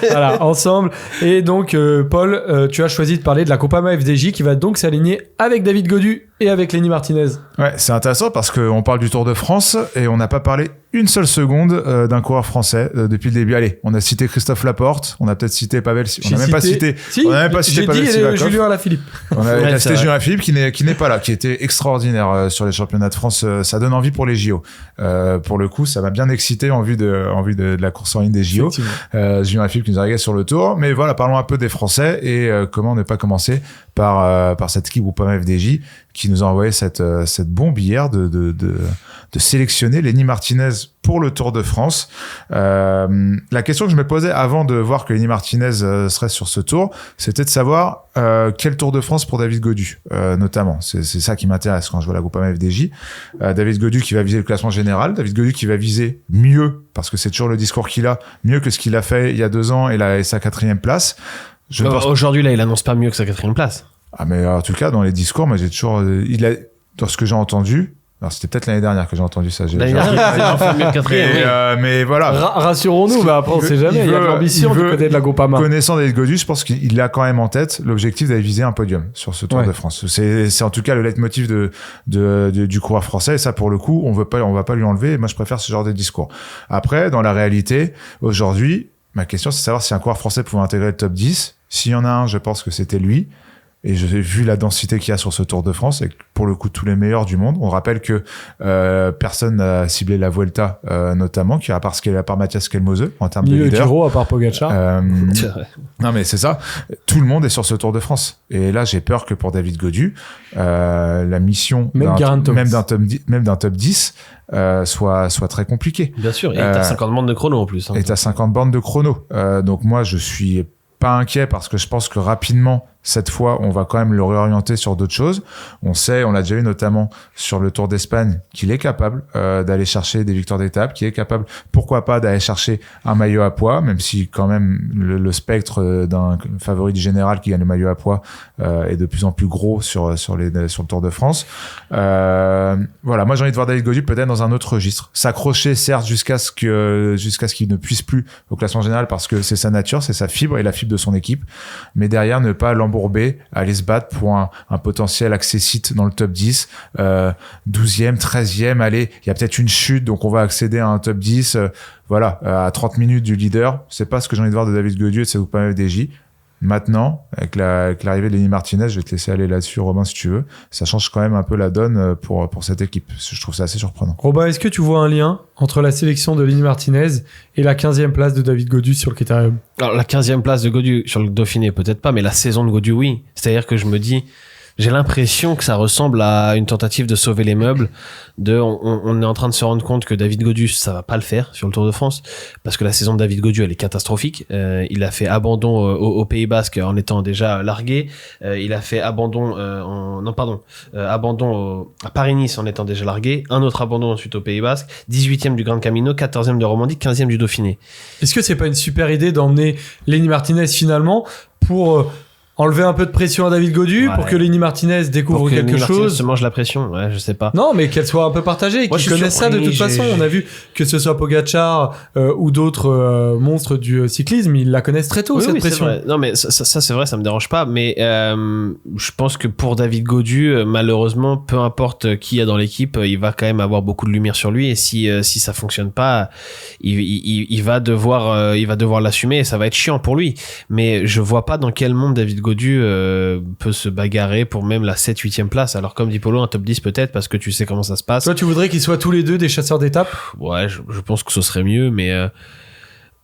Voilà, ensemble. Et donc, Paul, tu as choisi de parler de la Groupama FDJ qui va donc s'aligner avec David Gaudu et avec Lenny Martinez. Ouais, c'est intéressant parce qu'on parle du Tour de France et on n'a pas parlé une seule seconde d'un coureur français depuis le début. Allez, on a cité Christophe Laporte, on a peut-être cité Pavel, on n'a même pas cité Pavel Sivakov. Julien Alaphilippe. On a cité Julien Alaphilippe qui n'est pas là, qui était extraordinaire sur les championnats de France. Ça donne envie pour les JO. Pour le coup, ça m'a bien excité en vue de la course en ligne des JO. Julien Alaphilippe qui nous a régalé sur le Tour. Mais voilà, parlons un peu des Français et comment ne pas commencer par cette équipe Groupama FDJ qui nous a envoyé cette bombe hier de sélectionner Lenny Martinez pour le Tour de France. La question que je me posais avant de voir que Lenny Martinez serait sur ce tour, c'était de savoir quel Tour de France pour David Gaudu, notamment. C'est ça qui m'intéresse quand je vois la Groupama FDJ. David Gaudu qui va viser le classement général, David Gaudu qui va viser mieux, parce que c'est toujours le discours qu'il a, mieux que ce qu'il a fait il y a 2 ans et sa 4e place. Aujourd'hui, là, il annonce pas mieux que sa 4e place. Ah, mais en tout cas, dans les discours, moi, j'ai toujours, dans ce que j'ai entendu, alors c'était peut-être l'année dernière que j'ai entendu ça. L'année dernière, il a enfin mieux le 4e. Mais voilà. Rassurons-nous, mais après, on sait jamais. Il y a de l'ambition du côté de la Groupama. Connaissant David Gaudu, je pense qu'il a quand même en tête l'objectif d'aller viser un podium sur ce Tour de France. C'est en tout cas le leitmotiv du coureur français. Et ça, pour le coup, on va pas lui enlever. Moi, je préfère ce genre de discours. Après, dans la réalité, aujourd'hui, ma question, c'est de savoir si un coureur français pouvait intégrer le top 10. S'il y en a un, je pense que c'était lui. Et j'ai vu la densité qu'il y a sur ce Tour de France, et pour le coup tous les meilleurs du monde. On rappelle que personne n'a ciblé la Vuelta, notamment, à part Mathias Kelmose en termes de leader. Giro, à part Pogacar. Non mais c'est ça. Tout le monde est sur ce Tour de France. Et là, j'ai peur que pour David Gaudu, la mission même d'un top 10 soit très compliquée. Bien sûr. Et t'as 50 bandes de chrono en plus. Hein. Et t'as 50 bandes de chrono. Donc moi, je suis pas inquiet parce que je pense que rapidement, cette fois, on va quand même le réorienter sur d'autres choses. On sait, on l'a déjà eu notamment sur le Tour d'Espagne, qu'il est capable d'aller chercher des victoires d'étape, qu'il est capable, pourquoi pas, d'aller chercher un maillot à poids, même si quand même le spectre d'un favori du général qui gagne le maillot à poids est de plus en plus gros sur le Tour de France. Voilà, moi j'ai envie de voir David Gaudu peut-être dans un autre registre, s'accrocher certes jusqu'à ce qu'il ne puisse plus au classement général parce que c'est sa nature, c'est sa fibre et la fibre de son équipe, mais derrière ne pas l'embourber, aller se battre pour un potentiel accessite dans le top 10, 12e, 13e, allez, il y a peut-être une chute, donc on va accéder à un top 10, voilà, à 30 minutes du leader. C'est pas ce que j'ai envie de voir de David Gaudu et de ses groupes FDJ. Maintenant, avec l'arrivée de Lenny Martinez, je vais te laisser aller là-dessus, Robin, si tu veux. Ça change quand même un peu la donne pour cette équipe. Je trouve ça assez surprenant. Robin, est-ce que tu vois un lien entre la sélection de Lenny Martinez et la 15e place de David Gaudu sur le Critérium? Alors, la 15e place de Gaudu sur le Dauphiné, peut-être pas, mais la saison de Gaudu, oui. C'est-à-dire que je me dis, j'ai l'impression que ça ressemble à une tentative de sauver les meubles. On est en train de se rendre compte que David Gaudu, ça va pas le faire sur le Tour de France, parce que la saison de David Gaudu, elle est catastrophique. Il a fait abandon au Pays Basque en étant déjà largué. Il a fait abandon abandon à Paris-Nice en étant déjà largué. Un autre abandon ensuite au Pays Basque. 18e du Grand Camino, 14e de Romandie, 15e du Dauphiné. Est-ce que c'est pas une super idée d'emmener Lenny Martinez finalement pour enlever un peu de pression à David Gaudu, pour que Lenny Martinez découvre quelque Lenny Martinez chose. se mange la pression, ouais, je sais pas. Non, mais qu'elle soit un peu partagée, qu'ils connaissent ça de toute façon. On a vu que ce soit Pogacar ou d'autres monstres du cyclisme, ils la connaissent très tôt, cette pression. C'est vrai. Non, mais ça c'est vrai, ça me dérange pas. Mais je pense que pour David Gaudu, malheureusement, peu importe qui y a dans l'équipe, il va quand même avoir beaucoup de lumière sur lui. Et si ça fonctionne pas, il va devoir l'assumer et ça va être chiant pour lui. Mais je vois pas dans quel monde David Gaudu peut se bagarrer pour même la 7-8e place. Alors comme dit Polo, un top 10 peut-être, parce que tu sais comment ça se passe. Toi, tu voudrais qu'ils soient tous les deux des chasseurs d'étapes? Ouais, je pense que ce serait mieux, mais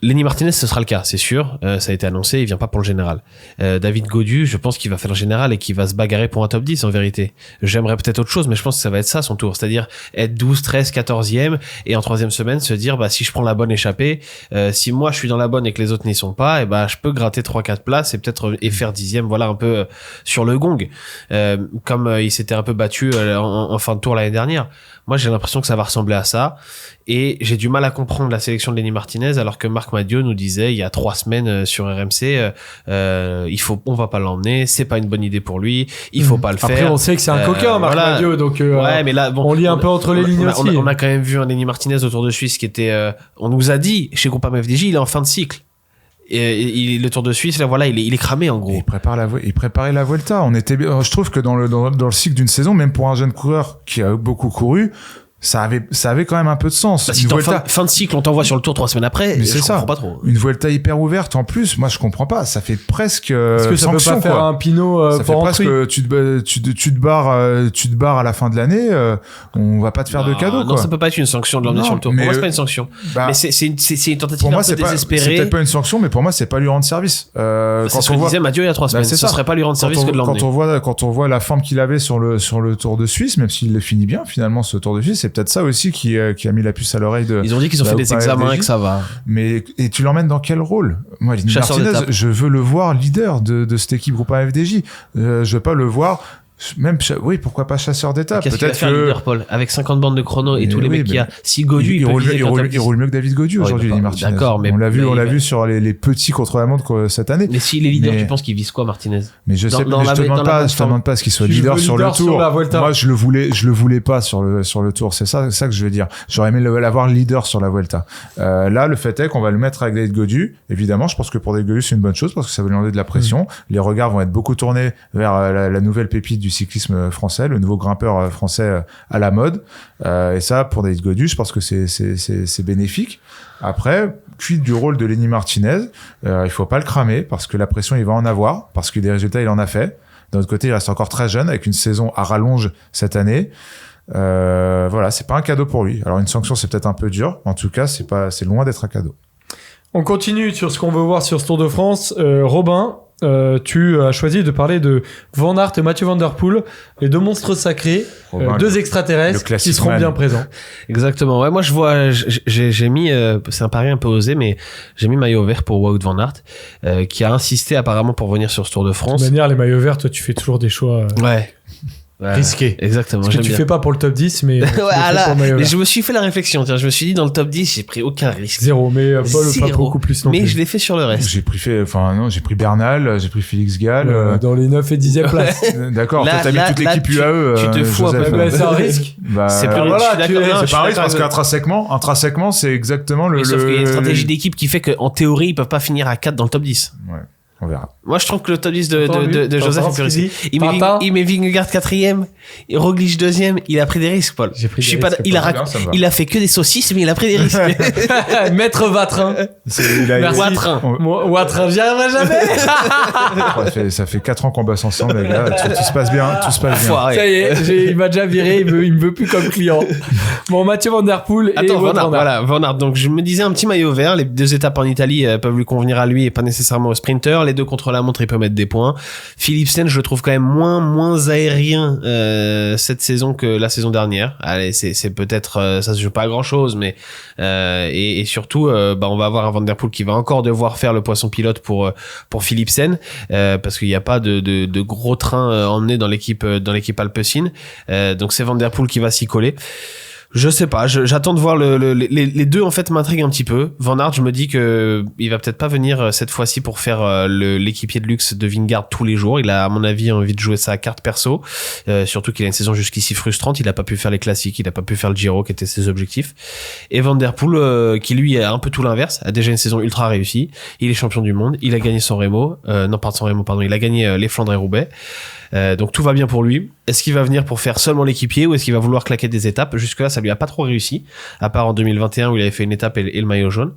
Lenny Martinez, ce sera le cas, c'est sûr. Ça a été annoncé, il vient pas pour le général. David Gaudu, je pense qu'il va faire le général et qu'il va se bagarrer pour un top 10 en vérité. J'aimerais peut-être autre chose, mais je pense que ça va être ça son tour. C'est-à-dire être 12, 13, 14e et en 3e semaine se dire, bah, si je prends la bonne échappée, si moi je suis dans la bonne et que les autres n'y sont pas, et bah, je peux gratter 3-4 places et peut-être et faire 10e, voilà, un peu sur le gong. Comme il s'était un peu battu en fin de tour l'année dernière. Moi, j'ai l'impression que ça va ressembler à ça. Et j'ai du mal à comprendre la sélection de Lenny Martinez, alors que Marc Madiot nous disait il y a 3 semaines sur RMC, on va pas l'emmener, c'est pas une bonne idée pour lui, il faut pas le faire. Après, on sait que c'est un coquin, Marc Madiot, donc ouais, mais là, bon, on lit un peu entre les lignes aussi. On a quand même vu un Lenny Martinez au Tour de Suisse qui était, on nous a dit, chez Groupama FDJ, il est en fin de cycle. Et le Tour de Suisse, là, voilà, il est cramé, en gros. Il préparait la Vuelta. Je trouve que dans le cycle d'une saison, même pour un jeune coureur qui a beaucoup couru, ça avait quand même un peu de sens. Bah, si fin de cycle, on t'envoie sur le Tour 3 semaines après, mais je comprends pas trop. Une Vuelta hyper ouverte en plus, moi je comprends pas. Ça fait presque est-ce que ça sanction, peut pas faire un Pinot ça fait presque tu te barres à la fin de l'année, on va pas te faire de cadeau. Non, ça peut pas être une sanction de l'emmener sur le Tour. Pour moi, c'est pas une sanction. Mais c'est une tentative un peu désespérée. C'est peut-être pas une sanction, mais pour moi c'est pas lui rendre service. C'est ce que disait Mathieu il y a 3 semaines. Ce serait pas lui rendre service que de l'emmener. Quand on voit la forme qu'il avait sur le Tour de Suisse, même s'il le finit bien finalement ce Tour de Suisse, c'est peut-être ça aussi qui a mis la puce à l'oreille de. Ils ont dit qu'ils ont fait des examens et que ça va. Mais et tu l'emmènes dans quel rôle? Moi, Lenny Martinez, je veux le voir leader de cette équipe Groupama FDJ. Je veux pas le voir. Même, oui, pourquoi pas chasseur d'étape? Qu'est-ce qu'il va faire, leader, Paul, avec 50 bandes de chrono et tous les mecs qu'il y a? Si Gaudu, il roule mieux que David Gaudu aujourd'hui, Lenny Martinez. D'accord, mais. On l'a vu sur les petits contre-la-montre cette année. Mais s'il est leader, tu penses qu'il vise quoi, Martinez? Mais je sais, je te demande pas ce qu'il soit leader sur le Tour. Moi, je le voulais pas sur le Tour. C'est ça que je veux dire. J'aurais aimé l'avoir leader sur la Vuelta. Là, le fait est qu'on va le mettre avec David Gaudu. Évidemment, je pense que pour David Gaudu, c'est une bonne chose parce que ça va lui enlever de la pression. Les regards vont être beaucoup tournés vers la nouvelle pépite du cyclisme français, le nouveau grimpeur français à la mode. Et ça, pour David Gaudu, je pense que c'est bénéfique. Après, quid du rôle de Lenny Martinez, il faut pas le cramer parce que la pression, il va en avoir, parce que des résultats, il en a fait. D'un autre côté, il reste encore très jeune avec une saison à rallonge cette année. Voilà, c'est pas un cadeau pour lui. Alors une sanction, c'est peut-être un peu dur. En tout cas, c'est loin d'être un cadeau. On continue sur ce qu'on veut voir sur ce Tour de France. Robin, tu as choisi de parler de Van Aert et Mathieu Van Der Poel, les deux monstres sacrés, deux extraterrestres qui seront bien présents. Exactement. Ouais, moi je vois, j'ai mis, c'est un pari un peu osé, mais j'ai mis maillot vert pour Wout Van Aert, qui a insisté apparemment pour venir sur ce Tour de France. De toute manière, les maillots verts, toi, tu fais toujours des choix risqués. Exactement. Parce que tu fais pas pour le top 10, mais mais je me suis fait la réflexion. Tiens, je me suis dit dans le top 10, j'ai pris aucun risque. Zéro, mais Paul pas beaucoup plus non plus. Mais je l'ai fait sur le reste. J'ai pris Bernal, j'ai pris Félix Gall. Dans les 9 et 10e places. D'accord, toi t'as mis toute l'équipe UAE. Tu te fous un peu. C'est un risque. C'est plus c'est pas un risque parce qu'intrinsèquement, c'est exactement le. Sauf qu'il y a une stratégie d'équipe qui fait qu'en théorie, ils peuvent pas finir à 4 dans le top 10. Ouais. On verra. Moi, je trouve que le top 10 de Joseph est plus risqué. Il met Vingegaard 4ème, Roglic 2ème, il a pris des risques, Paul. Il a fait que des saucisses, mais il a pris des risques. Maître Vatrin. Watrin, j'y arriverai jamais. Ça fait 4 ans qu'on bosse ensemble, les gars. Tout se passe bien, Ça y est, il m'a déjà viré, il me veut plus comme client. Bon, Mathieu Van Der Poel et Van Aert. Voilà, Van Aert. Donc, je me disais un petit maillot vert. Les 2 étapes en Italie peuvent lui convenir à lui et pas nécessairement au sprinter. Les 2 contre la montre, il peut mettre des points. Philipsen, je le trouve quand même moins aérien cette saison que la saison dernière. Allez, c'est peut-être ça se joue pas à grand chose, mais et surtout, on va avoir un Van Der Poel qui va encore devoir faire le poisson pilote pour Philipsen parce qu'il n'y a pas de gros train emmené dans l'équipe Alpecin. Donc c'est Van Der Poel qui va s'y coller. Je sais pas, j'attends de voir les deux en fait m'intriguent un petit peu. Van Aert, je me dis que il va peut-être pas venir cette fois-ci pour faire l'équipier de luxe de Vingegaard tous les jours. Il a à mon avis envie de jouer sa carte perso, surtout qu'il a une saison jusqu'ici frustrante. Il a pas pu faire les classiques, il a pas pu faire le Giro qui était ses objectifs. Et Van Der Poel qui lui a un peu tout l'inverse, a déjà une saison ultra réussie. Il est champion du monde, il a gagné San Remo, il a gagné les Flandres et Roubaix. Donc tout va bien pour lui. Est-ce qu'il va venir pour faire seulement l'équipier ou est-ce qu'il va vouloir claquer des étapes? Jusque-là, ça lui a pas trop réussi, à part en 2021 où il avait fait une étape et le maillot jaune.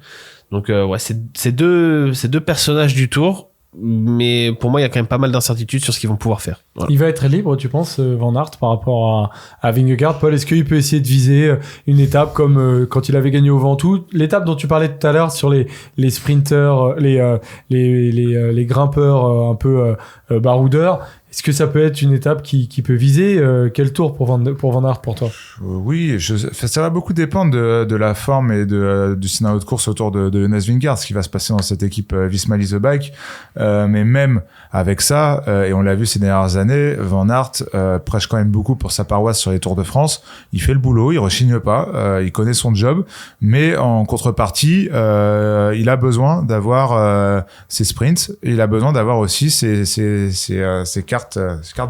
Donc c'est deux personnages du Tour, mais pour moi, il y a quand même pas mal d'incertitudes sur ce qu'ils vont pouvoir faire. Voilà. Il va être libre, tu penses, Van Aert, par rapport à Vingegaard? Paul, est-ce qu'il peut essayer de viser une étape comme quand il avait gagné au Ventoux? L'étape dont tu parlais tout à l'heure sur les sprinters, les grimpeurs un peu baroudeurs. Est-ce que ça peut être une étape qui peut viser quel tour pour Van Aert pour toi? Oui, ça va beaucoup dépendre de la forme et du scénario de course autour de Jonas Vingegaard, ce qui va se passer dans cette équipe Visma Lease the Bike. Mais même avec ça, et on l'a vu ces dernières années, Van Aert prêche quand même beaucoup pour sa paroisse sur les Tours de France. Il fait le boulot, il rechigne pas, il connaît son job, mais en contrepartie, il a besoin d'avoir ses sprints, et il a besoin d'avoir aussi ses cartes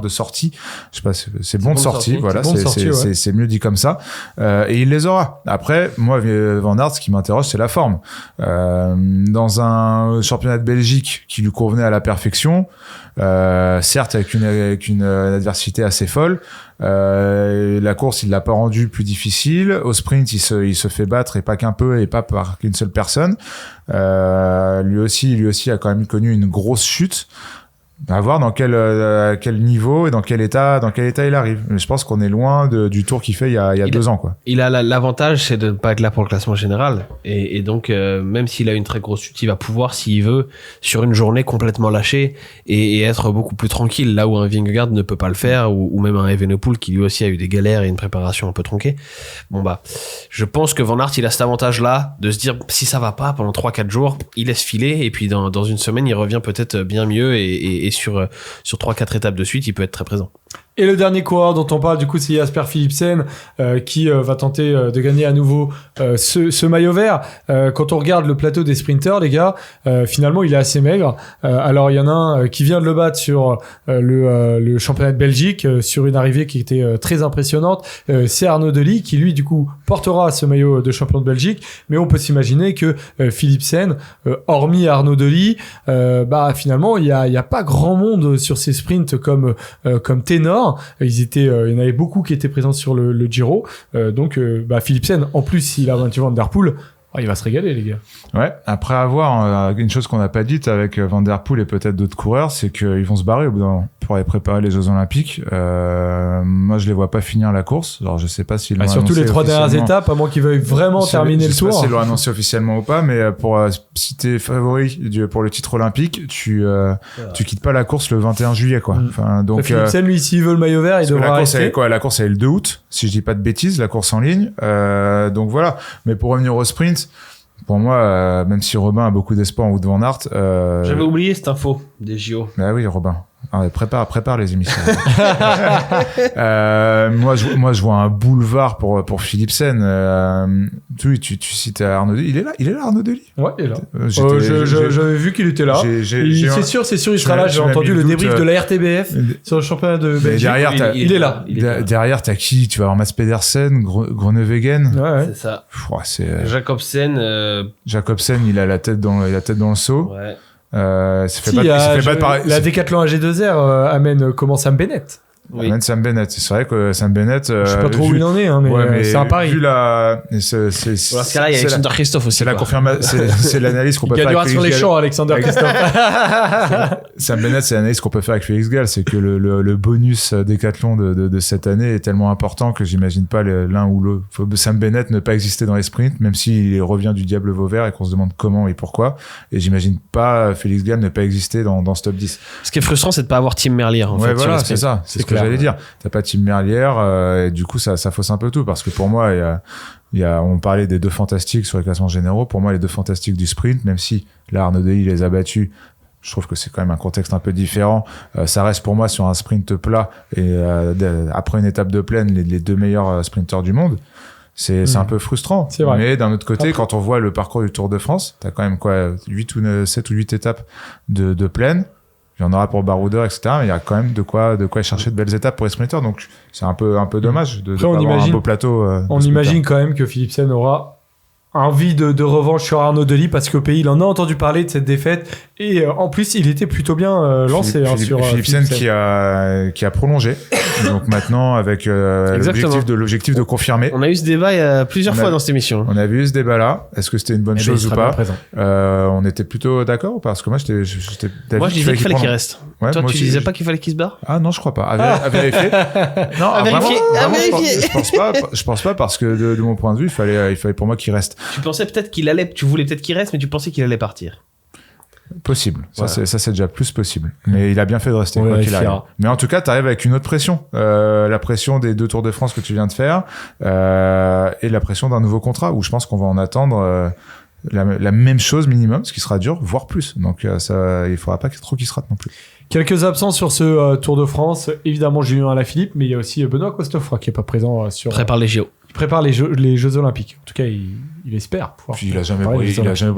de sortie. Je sais pas, c'est bon de sortie, voilà, c'est mieux dit comme ça. Et il les aura. Après, moi, Van Aert, ce qui m'interroge, c'est la forme. Dans un championnat de Belgique qui lui convenait à la perfection, certes avec une adversité assez folle, la course il l'a pas rendu plus difficile. Au sprint il se fait battre, et pas qu'un peu, et pas par qu'une seule personne. Lui aussi a quand même connu une grosse chute. À voir dans quel niveau et dans quel état il arrive. Mais je pense qu'on est loin du tour qu'il fait il y a 2 ans, quoi. Il a l'avantage, c'est de ne pas être là pour le classement général. Et donc, même s'il a une très grosse chute, il va pouvoir, s'il veut, sur une journée complètement lâcher et être beaucoup plus tranquille, là où un Vingegaard ne peut pas le faire, ou même un Evenepoel qui lui aussi a eu des galères et une préparation un peu tronquée. Je pense que Van Aert, il a cet avantage-là de se dire, si ça va pas pendant 3-4 jours, il laisse filer, et puis dans une semaine, il revient peut-être bien mieux, et sur 3-4 étapes de suite, il peut être très présent. Et le dernier coureur dont on parle, du coup, c'est Jasper Philipsen qui va tenter de gagner à nouveau ce maillot vert. Quand on regarde le plateau des sprinters, les gars, finalement, il est assez maigre. Alors, il y en a un qui vient de le battre sur le championnat de Belgique, sur une arrivée qui était très impressionnante. C'est Arnaud Delis qui, lui, du coup, portera ce maillot de champion de Belgique. Mais on peut s'imaginer que Philipsen, hormis Arnaud Delis, finalement, il y a pas grand monde sur ces sprints comme ténor. Il y en avait beaucoup qui étaient présents sur le Giro. Donc Philipsen, en plus, s'il a Mathieu Van Der Poel, Oh, il va se régaler, les gars. Ouais. Après avoir une chose qu'on n'a pas dite avec Van Der Poel et peut-être d'autres coureurs, c'est qu'ils vont se barrer au bout d'un moment pour aller préparer les Jeux Olympiques. Moi, je les vois pas finir la course. Alors, je sais pas s'ils l'ont Surtout annoncé les 3 dernières étapes, à moins qu'ils veuillent vraiment terminer le tour. Je sais pas s'ils l'ont annoncé officiellement ou pas, mais si t'es favori pour le titre olympique, tu quittes pas la course le 21 juillet, quoi. Enfin, donc. Philipsen, lui, s'il veut le maillot vert, il devra rester. La course est le 2 août, si je dis pas de bêtises, la course en ligne. Donc voilà. Mais pour revenir au sprint, pour moi, même si Robin a beaucoup d'espoir en Wout van Aert, j'avais oublié cette info des JO. Bah oui, Robin. Prépare les émissions. Moi, je vois un boulevard pour Philipsen. Tu cites Arnaud Delis. Il est là, Arnaud Delis. Ouais, il est là. J'avais vu qu'il était là. C'est sûr, il sera là. J'ai entendu le débrief de la RTBF sur le championnat de Belgique. Il est là. Derrière, t'as qui? Tu vas avoir Mats Pedersen, Groenewegen. Ouais. C'est ça. Jacobsen. Jacobsen, il a la tête dans le seau. Ouais. La Décathlon AG2R amène Sam Bennett. Oui. Amène Sam Bennett. C'est vrai que Sam Bennett. Je sais pas trop où il en est, mais c'est un pari. Vu la. Dans ce cas-là, il y a Alexander Christophe aussi. C'est la confirmation. C'est l'analyse qu'on peut faire. Il gagnera sur les champs, Alexander Christophe. Sam Bennett, c'est l'analyse qu'on peut faire avec Félix Gall. C'est que le bonus décathlon de cette année est tellement important que j'imagine pas l'un ou l'autre. Sam Bennett ne pas exister dans les sprints, même s'il revient du diable Vauvert et qu'on se demande comment et pourquoi. Et j'imagine pas Félix Gall ne pas exister dans ce top 10. Ce qui est frustrant, c'est de pas avoir Tim Merlier. Ouais, voilà, c'est ça. C'est ce que j'allais dire. T'as pas Tim Merlier, et du coup, ça fausse un peu tout, parce que pour moi, on parlait des deux fantastiques sur les classements généraux. Pour moi, les deux fantastiques du sprint, même si là, Arnaud Delis les a battus, je trouve que c'est quand même un contexte un peu différent. Ça reste pour moi sur un sprint plat, et après une étape de plaine, les deux meilleurs sprinteurs du monde. C'est un peu frustrant. C'est vrai. Mais d'un autre côté, quand on voit le parcours du Tour de France, t'as quand même 7 ou 8 étapes de plaine. Il y en aura pour baroudeur, etc. Mais il y a quand même de quoi chercher de belles étapes pour les sprinteurs. Donc, c'est un peu dommage de pas avoir un beau plateau. On imagine quand même que Philipsen aura envie de revanche sur Arnaud Delis, parce qu'au pays, il en a entendu parler de cette défaite. Et en plus, il était plutôt bien lancé sur Philipsen qui a prolongé. Donc maintenant, avec l'objectif de confirmer. On a eu ce débat plusieurs fois dans cette émission. On avait eu ce débat-là. Est-ce que c'était une bonne chose ou pas? On était plutôt d'accord, parce que moi, je disais qu'il fallait qu'il reste. Ouais, toi, tu disais pas qu'il fallait qu'il se barre? Ah non, je crois pas. À vérifier. Non, à vérifier. Je pense pas, parce que de mon point de vue, il fallait pour moi qu'il reste. Tu pensais peut-être tu voulais peut-être qu'il reste, mais tu pensais qu'il allait partir. Possible. Voilà. Ça, c'est déjà plus possible. Mais il a bien fait de rester, quoi qu'il arrive. Mais en tout cas, t'arrives avec une autre pression. La pression des 2 Tours de France que tu viens de faire, et la pression d'un nouveau contrat, où je pense qu'on va en attendre, la même chose minimum, ce qui sera dur, voire plus. Donc, il faudra pas trop qu'il se rate non plus. Quelques absences sur ce Tour de France. Évidemment, Julien Alaphilippe, mais il y a aussi Benoît Cosnefroy qui est pas présent prépare les JO. Il prépare les Jeux Olympiques. En tout cas, il espère pouvoir. Puis il a jamais brillé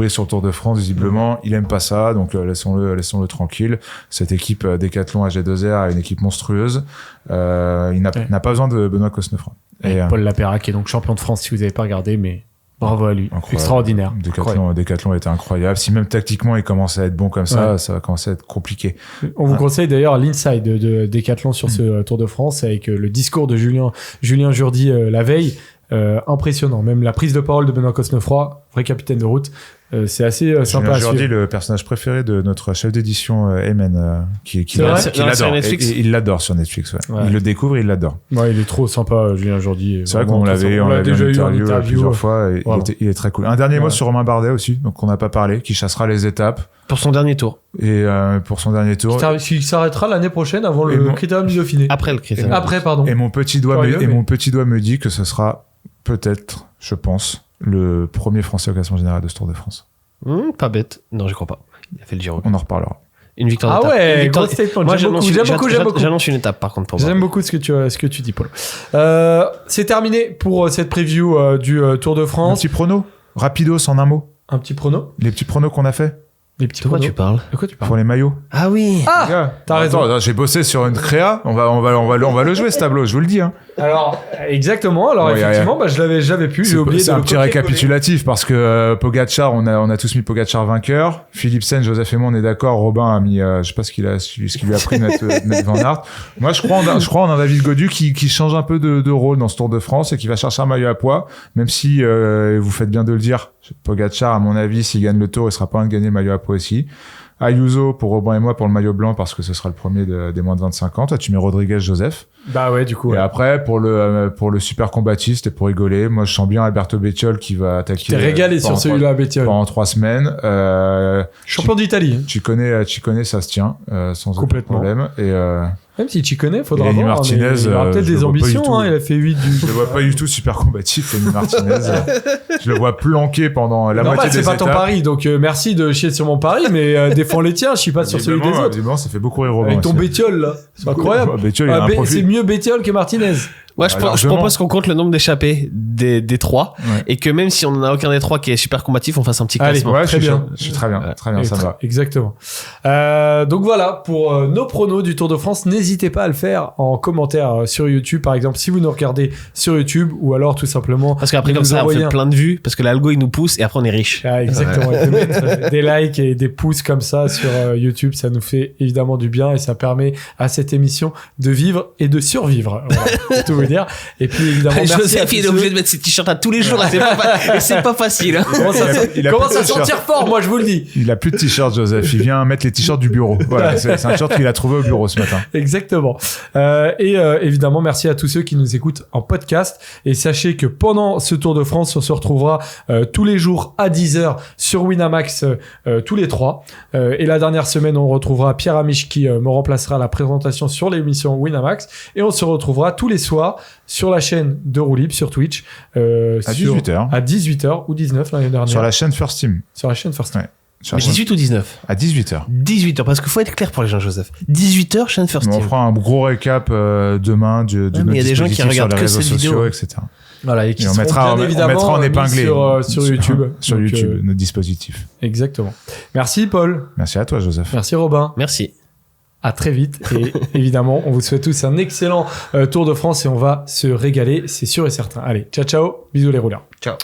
sur le Tour de France, visiblement. Il aime pas ça, donc laissons-le tranquille. Cette équipe Décathlon AG2R a une équipe monstrueuse. Il n'a pas besoin de Benoît Cosnefroy. Et Paul Lapéra, qui est donc champion de France, si vous n'avez pas regardé, mais bravo à lui. Incroyable. Extraordinaire. Décathlon était incroyable. Si même tactiquement il commence à être bon comme ça, ça va commencer à être compliqué. On vous conseille d'ailleurs l'inside de Décathlon sur ce Tour de France, avec le discours de Julien Jourdi la veille. Impressionnant. Même la prise de parole de Benoît Cosnefroy, vrai capitaine de route. C'est assez sympa à suivre. Jourdi, le personnage préféré de notre chef d'édition Emen, qui l'adore. Il l'adore sur Netflix. Ouais. Il le découvre, il l'adore. Ouais, il est trop sympa, Julien Jourdi. C'est vrai qu'on l'avait déjà eu en interview plusieurs fois. Et il est très cool. Un dernier mot sur Romain Bardet aussi, donc on n'a pas parlé, qui chassera les étapes. Pour son dernier tour. Et pour son dernier tour. Qui s'arrêtera l'année prochaine avant le Critérium du Dauphiné. Après le Critérium. Après, pardon. Et mon petit doigt me dit que ce sera peut-être, je pense, le premier Français au classement général de ce Tour de France. Pas bête. Non, je crois pas. Il a fait le Giro. On en reparlera. Une victoire d'étape. Ah ouais, gros statement. Moi, j'aime beaucoup. J'annonce une étape, par contre, pour moi. J'aime beaucoup ce que tu dis, Paul. C'est terminé pour cette preview du Tour de France. Un petit prono, rapidos en un mot. Un petit prono. Les petits pronos qu'on a fait. Les petits de quoi tu parles? De quoi tu parles? Pour les maillots. Ah oui. Ah, t'as raison. Attends, j'ai bossé sur une créa. On va le jouer ce tableau. Je vous le dis. Alors, exactement. Alors, Ouais, effectivement, j'avais pu. J'ai C'est oublié de un le petit copier-coller. récapitulatif parce que Pogacar, on a tous mis Pogacar vainqueur. Philipsen, Joseph et moi, on est d'accord. Robin a mis, je sais pas ce qu'il lui a pris de mettre Van Aert. Moi, je crois en un David Gaudu qui change un peu de rôle dans ce Tour de France et qui va chercher un maillot à poids, même si vous faites bien de le dire. Pogacar, à mon avis, s'il gagne le Tour, il sera pas loin de gagner le maillot à poids aussi. Ayuso pour Robin et moi pour le maillot blanc parce que ce sera le premier des moins de 25 ans. Toi, tu mets Rodriguez, Joseph. Bah ouais, du coup. Et Ouais. après, pour le super combatiste et pour rigoler, moi, je sens bien Alberto Bettiol qui va attaquer. T'es régalé sur pendant celui-là, Bettiol. Pendant 3 semaines. Champion d'Italie. Tu connais, ça se tient, sans aucun Complètement. problème. Et, Même si tu connais, faudra Lenny voir. Martinez, Mais il aura peut-être je le des vois pas du ambitions. tout. Hein, il a fait 8 du. je le vois pas du tout super combatif, Lenny Martinez. Je le vois planqué pendant la Normal, moitié c'est des pas étapes. ton pari, donc merci de chier sur mon pari, mais défends les tiens, je suis pas sur celui des autres. Évidemment, ça fait beaucoup rire Robin Avec ton aussi. Bettiol, là. C'est incroyable. Bettiol, il a Ah, un c'est profil. mieux Bettiol que Martinez. Moi, Bah, je largement. propose qu'on compte le nombre d'échappés des trois Ouais. et que même si on n'en a aucun des trois qui est super combatif, on fasse un petit Allez. classement. Ouais, Très bien. Je suis très bien, très bien, ça me va. Exactement. Donc voilà, pour nos pronos du Tour de France, n'hésitez pas à le faire en commentaire sur YouTube, par exemple, si vous nous regardez sur YouTube, ou alors tout simplement. Parce qu'après, nous comme ça, on envoyer fait un- plein de vues parce que l'algo il nous pousse et après on est riche. Ah, exactement. Et de mettre des likes et des pouces comme ça sur YouTube, ça nous fait évidemment du bien et ça permet à cette émission de vivre et de survivre. Voilà, pour tout vous dire. Et puis évidemment, merci à Joseph, tous il est ceux- obligé de mettre ses t-shirts à tous les jours et c'est pas facile. Hein. Il a Commence plus à de t-shirt. sentir fort, moi je vous le dis. Il a plus de t-shirt, Joseph. Il vient mettre les t-shirts du bureau. Voilà, c'est un t-shirt qu'il a trouvé au bureau ce matin. Exactement. Évidemment, merci à tous ceux qui nous écoutent en podcast. Et sachez que pendant ce Tour de France, on se retrouvera tous les jours à 10h sur Winamax, tous les trois. Et la dernière semaine, on retrouvera Pierre Amiche qui me remplacera à la présentation sur l'émission Winamax. Et on se retrouvera tous les soirs sur la chaîne de Roue Libre, sur Twitch. À 18h. À 18h ou 19 l'année dernière. Sur la chaîne First Team. Sur la chaîne First. Ouais. Sur la chaîne- 18 ou 19 À 18h. 18h, parce qu'il faut être clair pour les gens, Joseph. 18h, chaîne First On Team. fera un gros récap demain de mais nos il y a des gens qui dispositifs regardent sur les que réseaux cette sociaux, vidéo. etc. Voilà, et qui Et on seront mettra, bien on évidemment mettra en mis épinglé sur YouTube. sur Donc, YouTube notre dispositif. Exactement. Merci Paul. Merci à toi, Joseph. Merci Robin. Merci. À très vite. Et évidemment, on vous souhaite tous un excellent Tour de France et on va se régaler, c'est sûr et certain. Allez, ciao ciao. Bisous les rouleurs. Ciao.